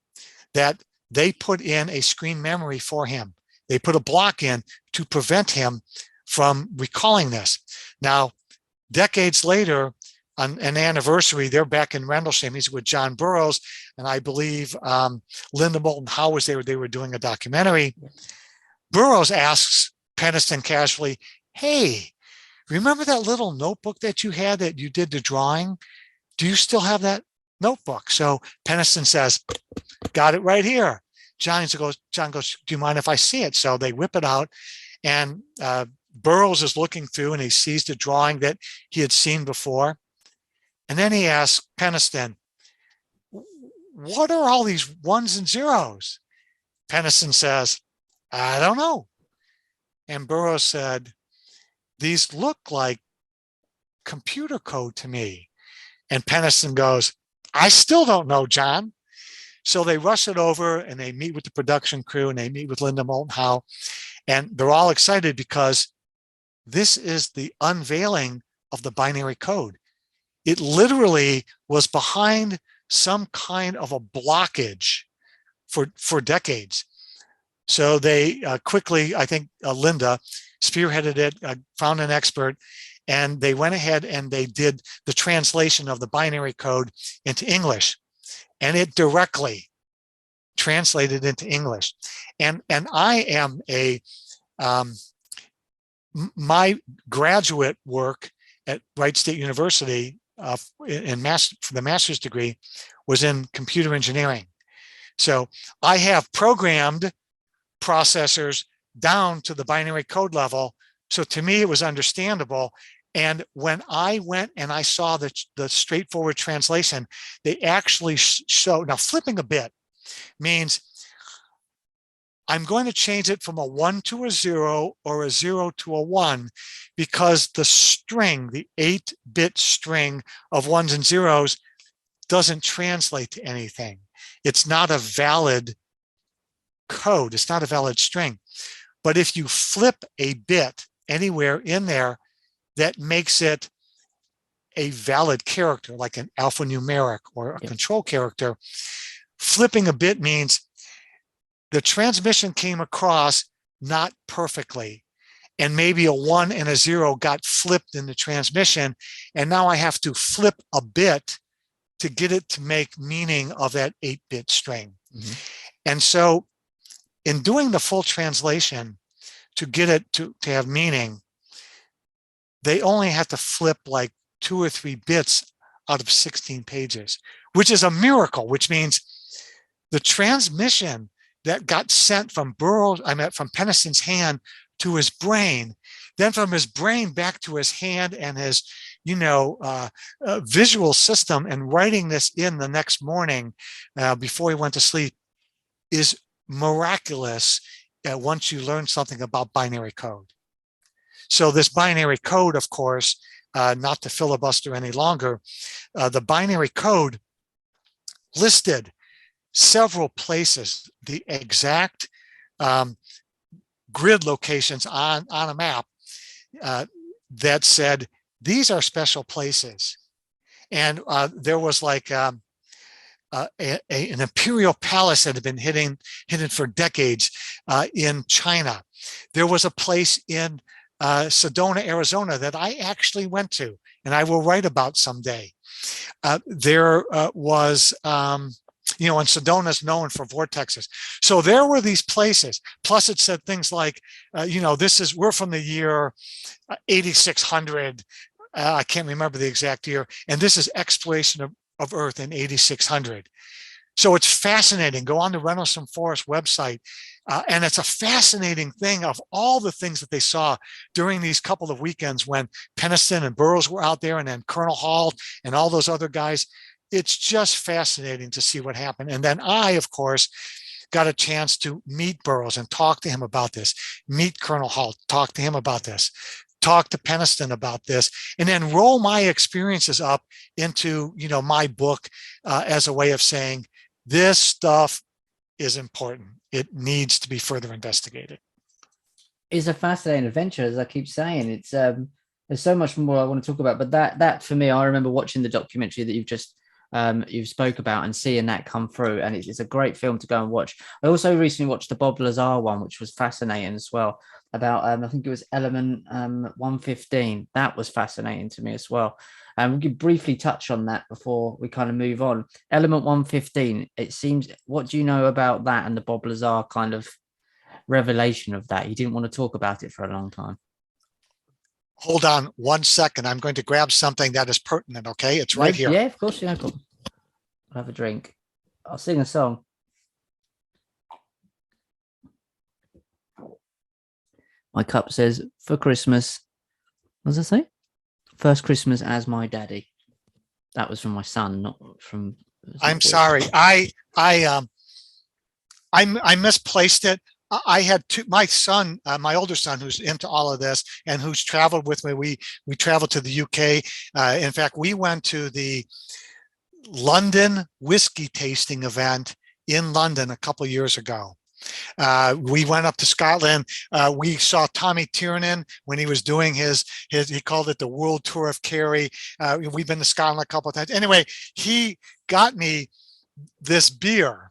that they put in a screen memory for him. They put a block in to prevent him from recalling this. Now, decades later, on an anniversary, they're back in Rendlesham. He's with John Burroughs, and I believe Linda Moulton Howe was there. They were doing a documentary. Burroughs asks Penniston casually, "Hey, remember that little notebook that you had that you did the drawing? Do you still have that notebook?" So Penniston says, "Got it right here." John goes, "Do you mind if I see it?" So they whip it out, and Burroughs is looking through, and he sees the drawing that he had seen before. And then he asks Penniston, "What are all these ones and zeros?" Penniston says, "I don't know." And Burroughs said, "These look like computer code to me." And Penniston goes, "I still don't know, John." So they rush it over, and they meet with the production crew, and they meet with Linda Moulton Howe, and they're all excited because this is the unveiling of the binary code. It literally was behind some kind of a blockage for decades. So they quickly, I think Linda spearheaded it, found an expert, and they went ahead and they did the translation of the binary code into English, and it directly translated into English. And I am my graduate work at Wright State University for the master's degree was in computer engineering. So I have programmed processors down to the binary code level. So to me, it was understandable. And when I went and I saw the straightforward translation, they actually show, now flipping a bit means I'm going to change it from a 1 to a 0 or a 0 to a 1, because the string, the 8-bit string of ones and zeros, doesn't translate to anything. It's not a valid code. It's not a valid string. But if you flip a bit anywhere in there, that makes it a valid character, like an alphanumeric or a control character. Flipping a bit means the transmission came across not perfectly, and maybe a 1 and a 0 got flipped in the transmission, and now I have to flip a bit to get it to make meaning of that 8-bit string. And so in doing the full translation to get it to have meaning, they only had to flip like 2 or 3 bits out of 16 pages, which is a miracle, which means the transmission that got sent from from Patterson's hand to his brain, then from his brain back to his hand and his, visual system, and writing this in the next morning before he went to sleep, is miraculous once you learn something about binary code. So this binary code, of course, not to filibuster any longer, the binary code listed several places, the exact grid locations on a map that said, these are special places. And there was like an imperial palace that had been hidden for decades in China. There was a place in Sedona, Arizona that I actually went to, and I will write about someday. There was, and Sedona is known for vortexes. So there were these places. Plus, it said things like, we're from the year 8600. I can't remember the exact year. And this is exploration of Earth in 8600. So it's fascinating. Go on the Rendlesham Forest website. And it's a fascinating thing of all the things that they saw during these couple of weekends when Patterson and Burroughs were out there, and then Colonel Hall and all those other guys. It's just fascinating to see what happened. And then I, of course, got a chance to meet Burroughs and talk to him about this, meet Colonel Hall, talk to him about this, talk to Patterson about this, and then roll my experiences up into, my book as a way of saying, this stuff is important. It needs to be further investigated. It's a fascinating adventure, as I keep saying. It's there's so much more I want to talk about, but that for me, I remember watching the documentary that you've spoke about and seeing that come through, and it's a great film to go and watch. I also recently watched the Bob Lazar one, which was fascinating as well, about I think it was Element 115. That was fascinating to me as well. We could briefly touch on that before we kind of move on. Element 115, it seems, what do you know about that and the Bob Lazar kind of revelation of that? You didn't want to talk about it for a long time. Hold on 1 second. I'm going to grab something that is pertinent, okay? It's right here. Yeah, of course. Yeah, no problem. I'll have a drink. I'll sing a song. My cup says, for Christmas, what does it say? First Christmas as my daddy. That was from my son, not from... I'm sorry. I misplaced it. I had my son, my older son, who's into all of this and who's traveled with me. We traveled to the UK. In fact, we went to the London whiskey tasting event in London a couple of years ago. We went up to Scotland. We saw Tommy Tiernan when he was doing his he called it the World Tour of Kerry. We've been to Scotland a couple of times. Anyway, he got me this beer,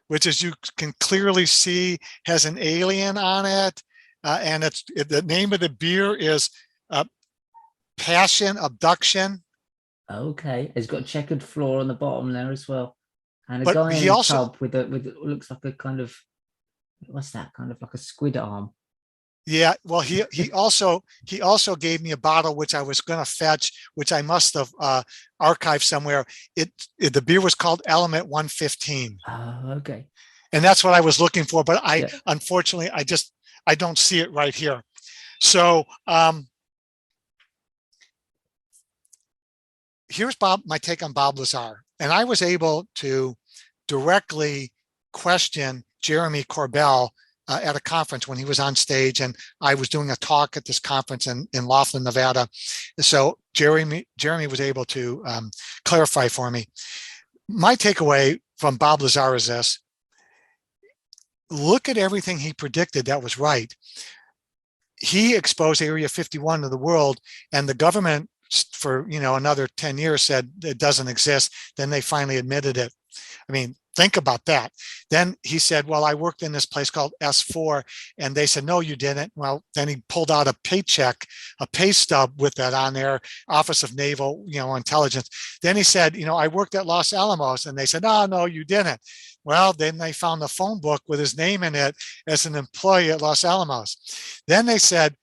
which, as you can clearly see, has an alien on it. And the name of the beer is Passion Abduction. Okay. It's got a checkered floor on the bottom there as well. And But guy he in a also- tub with looks like a kind of, what's that? Kind of like a squid arm. Yeah, well, he also gave me a bottle which I was going to fetch, which I must have archived somewhere. The beer was called Element 115. Oh, okay. And that's what I was looking for, but unfortunately I don't see it right here. So here's my take on Bob Lazar. And I was able to directly question Jeremy Corbell at a conference when he was on stage, and I was doing a talk at this conference in Laughlin, Nevada. So Jeremy was able to clarify for me. My takeaway from Bob Lazar is this: look at everything he predicted that was right. He exposed Area 51 to the world, and the government for another 10 years said it doesn't exist. Then they finally admitted it. I mean, Think about that. Then he said, well, I worked in this place called S4. And they said, no, you didn't. Well, then he pulled out a paycheck, a pay stub with that on there, Office of Naval, Intelligence. Then he said, I worked at Los Alamos. And they said, no, you didn't. Well, then they found the phone book with his name in it as an employee at Los Alamos. Then he said,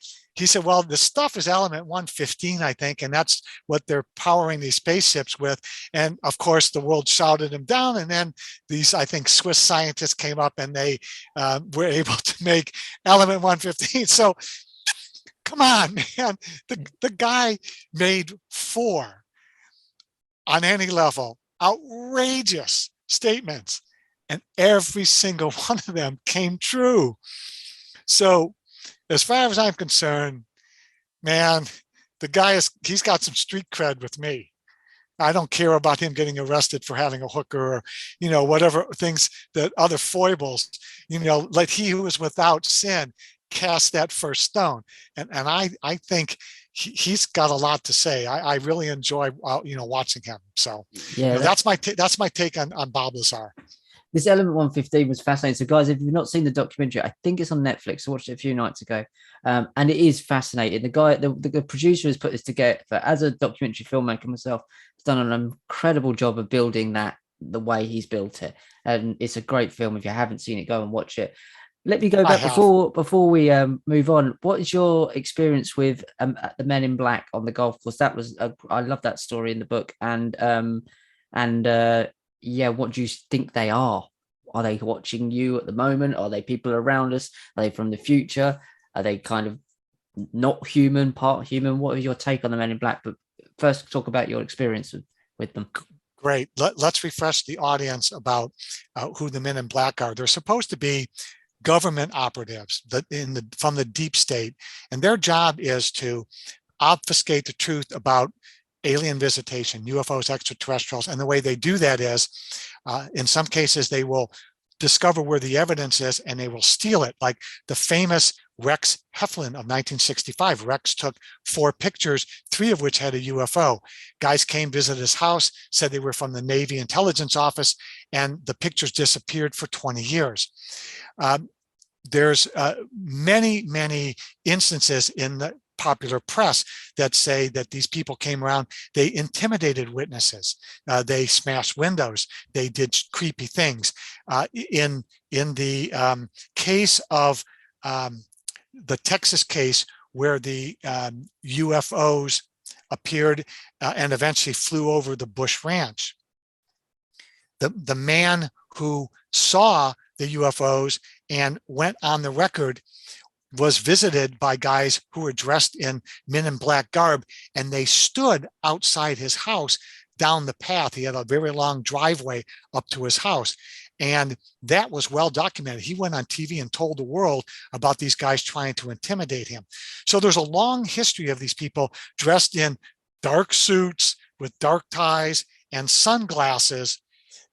well, the stuff is element 115, I think, and that's what they're powering these spaceships with. And of course, the world shouted him down. And then these, I think, Swiss scientists came up and they were able to make element 115. So come on, man. The guy made 4 on any level, outrageous statements. And every single one of them came true. So as far as I'm concerned, man, the guy he's got some street cred with me. I don't care about him getting arrested for having a hooker or, whatever things, that other foibles, let he who is without sin cast that first stone. And I think he's got a lot to say. I really enjoy, watching him. So yeah, that's my take on Bob Lazar. This element 115 was fascinating. So guys, if you've not seen the documentary, I think it's on Netflix. I watched it a few nights ago. And it is fascinating. The guy, the producer has put this together as a documentary filmmaker myself, has done an incredible job of building that the way he's built it. And it's a great film. If you haven't seen it, go and watch it. Let me go back before we move on. What is your experience with the Men in Black on the golf course? That was I love that story in the book. And yeah, what do you think they are? Are they watching you at the moment? Are they people around us? Are they from the future? Are they kind of not human, part human? What is your take on the Men in Black? But first, talk about your experience with them. Great. Let's refresh the audience about who the Men in Black are. They're supposed to be government operatives from the deep state, and their job is to obfuscate the truth about alien visitation, UFOs, extraterrestrials. And the way they do that is, in some cases, they will discover where the evidence is and they will steal it. Like the famous Rex Heflin of 1965. Rex took 4 pictures, 3 of which had a UFO. Guys came, visited his house, said they were from the Navy Intelligence Office, and the pictures disappeared for 20 years. There's many instances in the popular press that say that these people came around, they intimidated witnesses, they smashed windows, they did creepy things. In the case of the Texas case where the UFOs appeared and eventually flew over the Bush Ranch, the man who saw the UFOs and went on the record was visited by guys who were dressed in Men in Black garb, and they stood outside his house down the path. He had a very long driveway up to his house, and that was well documented. He went on TV and told the world about these guys trying to intimidate him. So there's a long history of these people dressed in dark suits with dark ties and sunglasses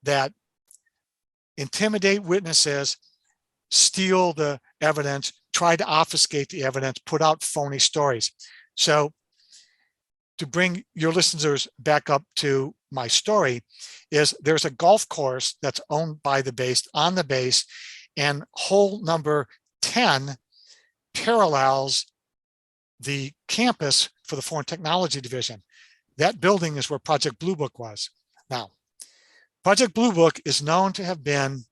that intimidate witnesses, steal the evidence, try to obfuscate the evidence, put out phony stories. So to bring your listeners back up to my story, is there's a golf course that's owned by the base, on the base, and hole number 10 parallels the campus for the Foreign Technology Division. That building is where Project Blue Book was. Now, Project Blue Book is known to have been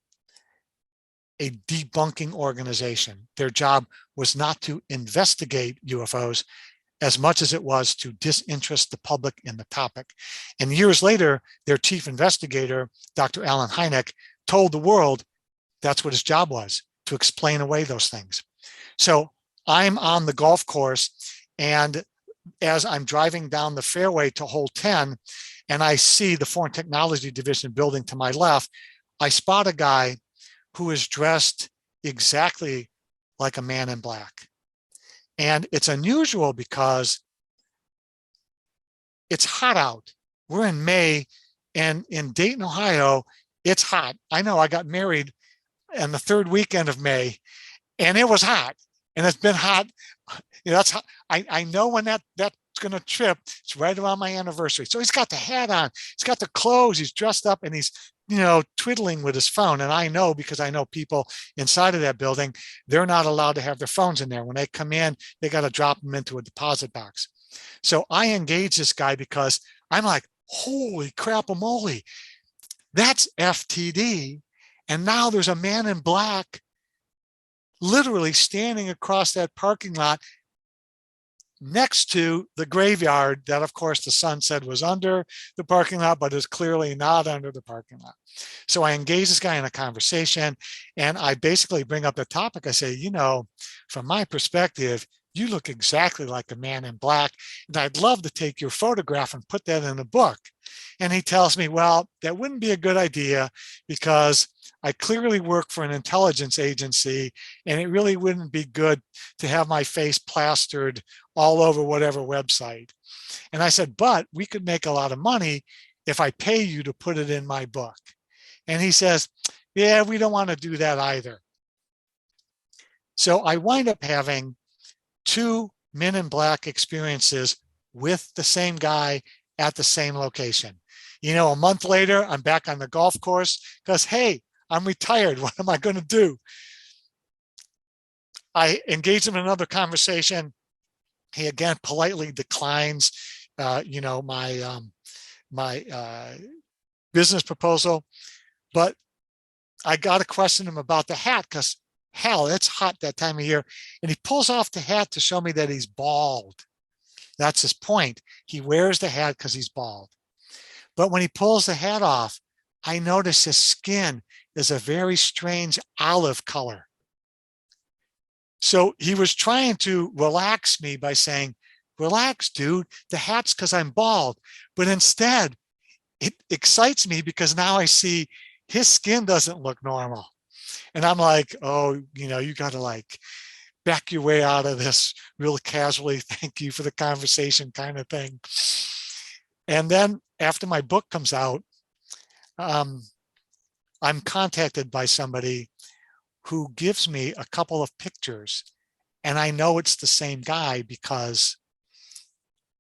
a debunking organization. Their job was not to investigate UFOs as much as it was to disinterest the public in the topic. And years later, their chief investigator, Dr. Alan Hynek, told the world that's what his job was, to explain away those things. So I'm on the golf course, and as I'm driving down the fairway to hole 10, and I see the Foreign Technology Division building to my left, I spot a guy who is dressed exactly like a man in black. And it's unusual because it's hot out. We're in May, and in Dayton, Ohio, it's hot. I know I got married on the 3rd weekend of May, and it was hot, and it's been hot. That's how I know when that's going to trip. It's right around my anniversary. So he's got the hat on, he's got the clothes, he's dressed up, and he's twiddling with his phone. And I know, because I know people inside of that building, they're not allowed to have their phones in there. When they come in, they got to drop them into a deposit box. So I engage this guy because I'm like, holy crap-a-moly, that's FTD. And now there's a man in black literally standing across that parking lot next to the graveyard that, of course, the son said was under the parking lot, but is clearly not under the parking lot. So I engage this guy in a conversation, and I basically bring up the topic. I say, from my perspective, you look exactly like the man in black, and I'd love to take your photograph and put that in a book. And he tells me, well, that wouldn't be a good idea because I clearly work for an intelligence agency, and it really wouldn't be good to have my face plastered all over whatever website. And I said, but we could make a lot of money if I pay you to put it in my book. And he says, yeah, we don't want to do that either. So I wind up having 2 Men in Black experiences with the same guy at the same location. A month later, I'm back on the golf course because, hey, I'm retired. What am I going to do? I engage him in another conversation. He again politely declines, my business proposal. But I got to question him about the hat because, hell, it's hot that time of year. And he pulls off the hat to show me that he's bald. That's his point. He wears the hat because he's bald. But when he pulls the hat off, I notice his skin is a very strange olive color. So he was trying to relax me by saying, relax, dude, the hat's because I'm bald. But instead, it excites me because now I see his skin doesn't look normal. And I'm like, oh, you got to back your way out of this real casually. Thank you for the conversation kind of thing. And then after my book comes out, I'm contacted by somebody who gives me a couple of pictures, and I know it's the same guy because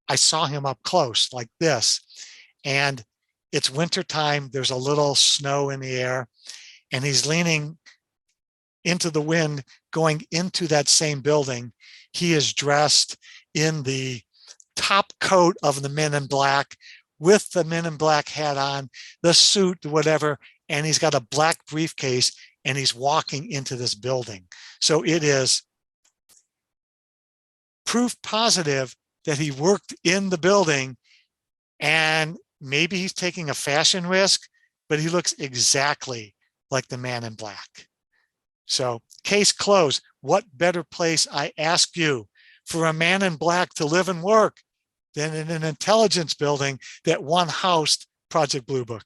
I saw him up close like this. And it's wintertime, there's a little snow in the air, and he's leaning into the wind going into that same building. He is dressed in the top coat of the Men in Black with the Men in Black hat on, the suit, whatever, and he's got a black briefcase, and he's walking into this building. So it is proof positive that he worked in the building, and maybe he's taking a fashion risk, but he looks exactly like the Man in Black. So case closed. What better place, I ask you, for a Man in Black to live and work than in an intelligence building that one housed Project Blue Book?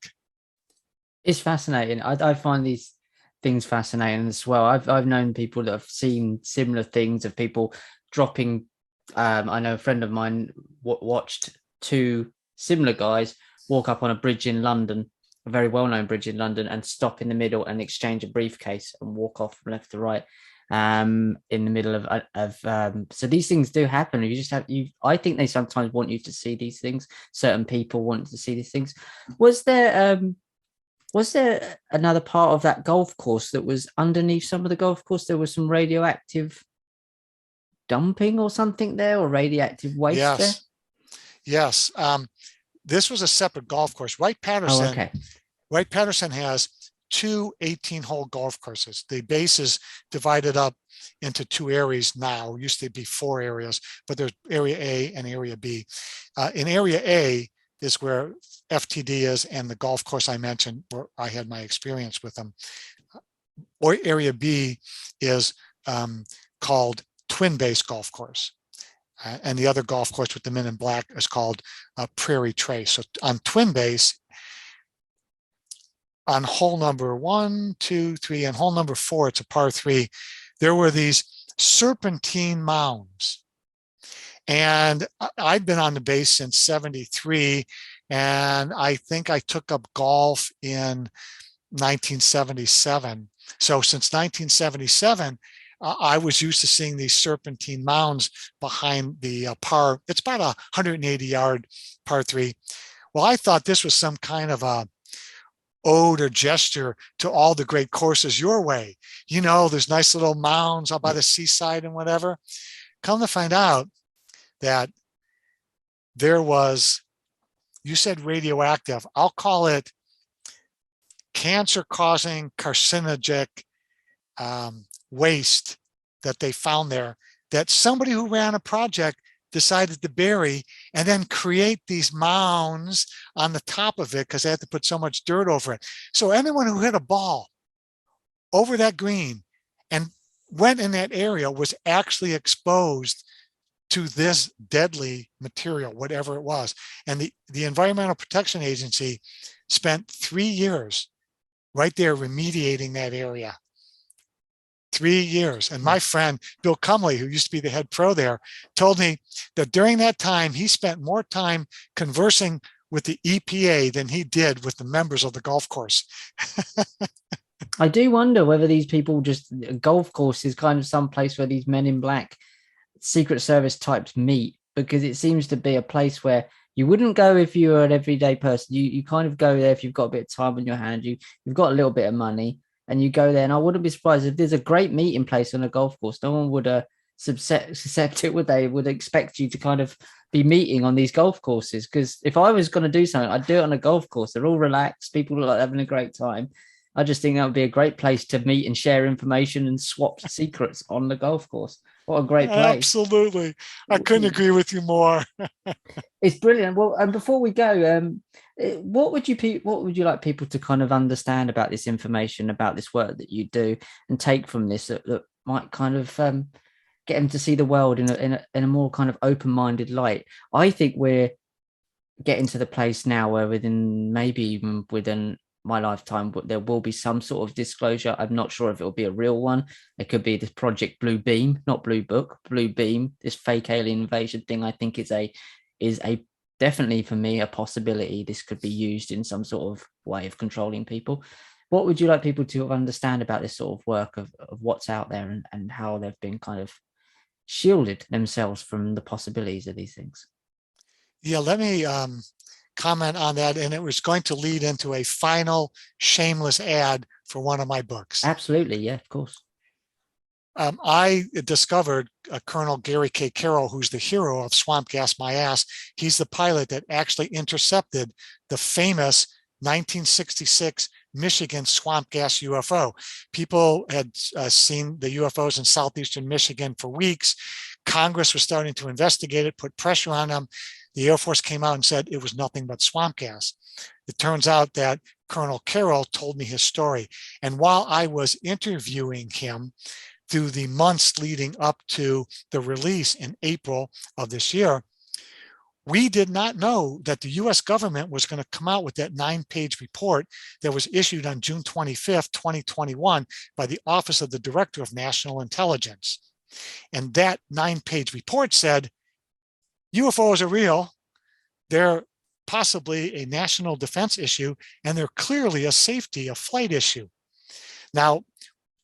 It's fascinating. I find these things fascinating as well. I've known people that have seen similar things of people dropping. I know a friend of mine watched 2 similar guys walk up on a bridge in London, a very well-known bridge in London, and stop in the middle and exchange a briefcase and walk off from left to right in the middle of so these things do happen. You just have I think they sometimes want you to see these things. Certain people want to see these things. Was there another part of that golf course that was underneath some of the golf course? There was some radioactive dumping or something there, or radioactive waste there? Yes. This was a separate golf course. Wright Patterson. Oh, okay. Wright Patterson has 2 18-hole golf courses. The base is divided up into 2 areas now. It used to be 4 areas, but there's Area A and Area B. In Area A is where FTD is, and the golf course I mentioned, where I had my experience with them. Or Area B is called Twin Base Golf Course. And the other golf course with the Men in Black is called Prairie Trace. So on Twin Base, on hole number 1, 2, 3, and hole number 4, it's a par 3, there were these serpentine mounds. And I'd been on the base since 73, and I think I took up golf in 1977. So since 1977, I was used to seeing these serpentine mounds behind the par. It's about a 180-yard par 3. Well, I thought this was some kind of a ode or gesture to all the great courses your way. You know, there's nice little mounds out by the seaside and whatever. Come to find out that there was, you said radioactive, I'll call it cancer-causing carcinogenic waste that they found there, that somebody who ran a project decided to bury and then create these mounds on the top of it because they had to put so much dirt over it. So anyone who hit a ball over that green and went in that area was actually exposed to this deadly material, whatever it was. And the Environmental Protection Agency spent 3 years right there remediating that area. 3 years. And my friend, Bill Cumley, who used to be the head pro there, told me that during that time, he spent more time conversing with the EPA than he did with the members of the golf course. I do wonder whether these people just, a golf course is kind of some place where these men in black Secret Service types meet, because it seems to be a place where you wouldn't go if you were an everyday person. You kind of go there if you've got a bit of time on your hand, you've got a little bit of money, and you go there. And I wouldn't be surprised if there's a great meeting place on a golf course. No one would accept it, would they? Would expect you to kind of be meeting on these golf courses. Because if I was going to do something, I'd do it on a golf course. They're all relaxed. People look like having a great time. I just think that would be a great place to meet and share information and swap secrets on the golf course. What a great place. Absolutely. I couldn't agree with you more. It's brilliant. Well, and before we go, what would you like people to kind of understand about this information, about this work that you do, and take from this that might kind of get them to see the world in a more kind of open-minded light? I think we're getting to the place now where maybe even within my lifetime, but there will be some sort of disclosure. I'm not sure if it will be a real one. It could be this Project Blue Beam, not Blue Book, Blue Beam, this fake alien invasion thing. I think is a definitely, for me, a possibility. This could be used in some sort of way of controlling people. What would you like people to understand about this sort of work of what's out there and how they've been kind of shielded themselves from the possibilities of these things? Yeah, let me comment on that, and it was going to lead into a final shameless ad for one of my books. Absolutely, yeah, of course. I discovered Colonel Gary K. Carroll, who's the hero of Swamp Gas My Ass. He's the pilot that actually intercepted the famous 1966 Michigan swamp gas UFO. People had seen the UFOs in southeastern Michigan for weeks. Congress was starting to investigate it, put pressure on them. The Air Force came out and said it was nothing but swamp gas. It turns out that Colonel Carroll told me his story. And while I was interviewing him through the months leading up to the release in April of this year, we did not know that the US government was going to come out with that 9-page report that was issued on June 25th, 2021 by the Office of the Director of National Intelligence. And that 9-page report said, UFOs are real, they're possibly a national defense issue, and they're clearly a safety, a flight issue. Now,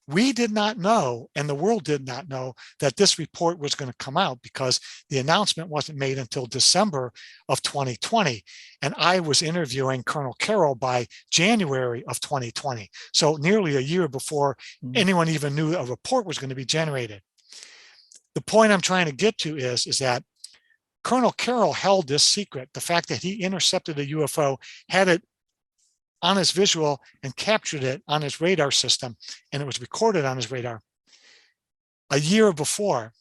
we did not know, and the world did not know, that this report was going to come out because the announcement wasn't made until December of 2020. And I was interviewing Colonel Carroll by January of 2020. So nearly a year before anyone even knew a report was going to be generated. The point I'm trying to get to is that Colonel Carroll held this secret, the fact that he intercepted a UFO, had it on his visual and captured it on his radar system, and it was recorded on his radar a year before.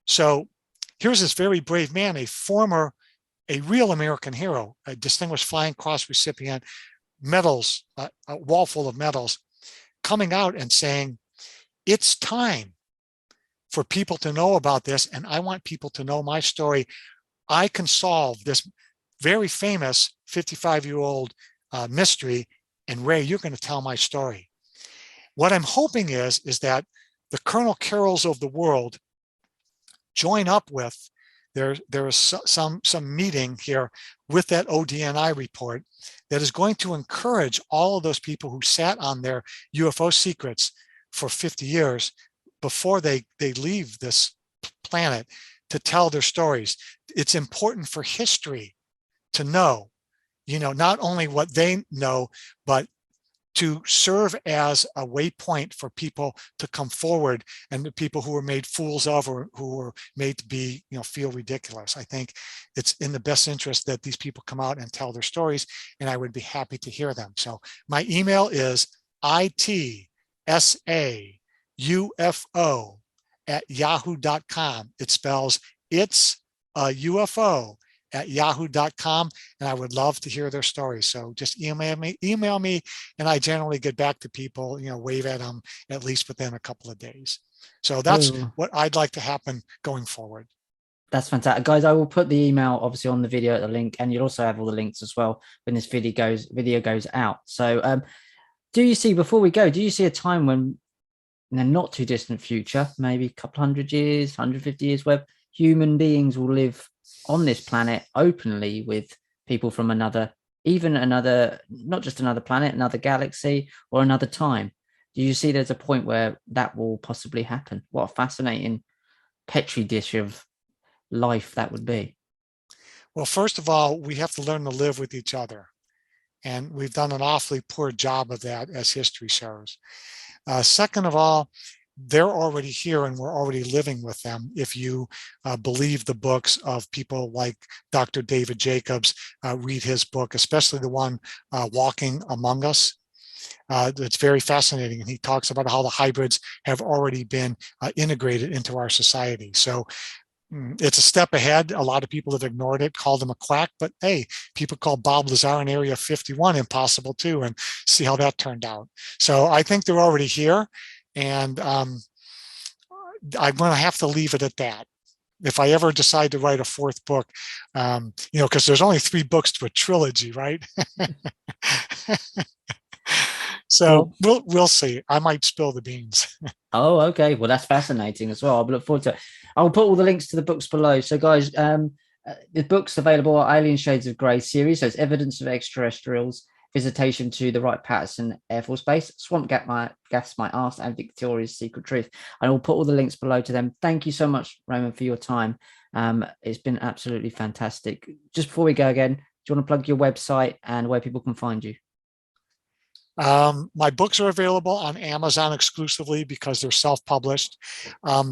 So here's this very brave man, a real American hero, a Distinguished Flying Cross recipient, medals, a wall full of medals, coming out and saying, it's time for people to know about this, and I want people to know my story. I can solve this very famous 55-year-old mystery, and Ray, you're going to tell my story. What I'm hoping is that the Colonel Carrolls of the world join up with, there is some meeting here with that ODNI report that is going to encourage all of those people who sat on their UFO secrets for 50 years before they leave this planet to tell their stories. It's important for history to know not only what they know, but to serve as a waypoint for people to come forward, and the people who were made fools of or who were made to be, feel ridiculous. I think it's in the best interest that these people come out and tell their stories, and I would be happy to hear them. So my email is itssaufo@yahoo.com. It spells it's a UFO @yahoo.com, and I would love to hear their stories. So just email me, and I generally get back to people, wave at them at least within a couple of days. So that's what I'd like to happen going forward. That's fantastic, guys. I will put the email obviously on the video at the link, and you'll also have all the links as well when this video goes out. So do you see, before we go, do you see a time when, in the not too distant future, maybe a couple 100 years, 150 years, where human beings will live on this planet openly with people from not just another planet, another galaxy, or another time? Do you see there's a point where that will possibly happen? What a fascinating petri dish of life that would be. Well, first of all, we have to learn to live with each other, and we've done an awfully poor job of that, as history shows. Second of all, they're already here, and we're already living with them. If you believe the books of people like Dr. David Jacobs, read his book, especially the one Walking Among Us. It's very fascinating, and he talks about how the hybrids have already been integrated into our society. So it's a step ahead. A lot of people have ignored it, called him a quack, but hey, people call Bob Lazar in Area 51 impossible too, and see how that turned out. So I think they're already here. And I'm going to have to leave it at that. If I ever decide to write a fourth book, because there's only 3 books to a trilogy, right? So we'll see. I might spill the beans. Oh, okay. Well, that's fascinating as well. I look forward to it. I'll put all the links to the books below. So, guys, the books available are Alien Shades of Grey series. So it's Evidence of Extraterrestrials, Visitation to the Wright Patterson Air Force Base, Swamp Gas My Arse, and Victoria's Secret Truth. And I'll put all the links below to them. Thank you so much, Raymond, for your time. It's been absolutely fantastic. Just before we go again, do you want to plug your website and where people can find you? My books are available on Amazon exclusively because they're self-published.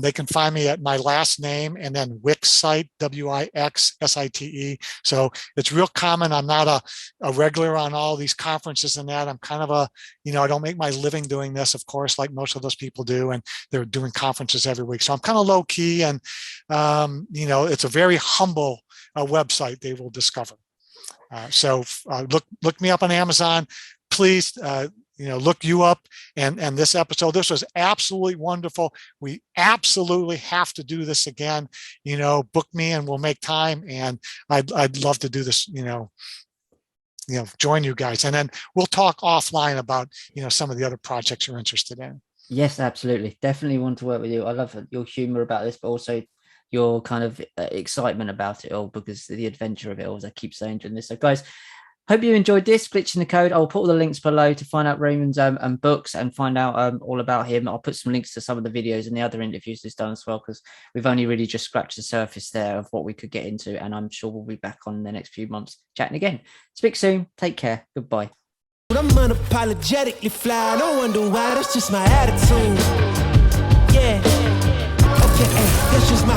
They can find me at my last name and then Wix site, WIXSITE. So it's real common. I'm not a regular on all these conferences and that. I'm kind of I don't make my living doing this, of course, like most of those people do, and they're doing conferences every week. So I'm kind of low key, and it's a very humble website they will discover. So look me up on Amazon. Please, look you up, and this episode. This was absolutely wonderful. We absolutely have to do this again. Book me and we'll make time. And I'd love to do this. Join you guys, and then we'll talk offline about some of the other projects you're interested in. Yes, absolutely. Definitely want to work with you. I love your humor about this, but also your kind of excitement about it all, because the adventure of it all, as I keep saying during this. So, guys, hope you enjoyed this, Glitching the Code. I'll put all the links below to find out Raymond's books and find out all about him. I'll put some links to some of the videos and the other interviews he's done as well, because we've only really just scratched the surface there of what we could get into. And I'm sure we'll be back on in the next few months chatting again. Speak soon. Take care. Goodbye. I'm unapologetically fly. No wonder why. That's just my attitude. Yeah. Okay, that's just my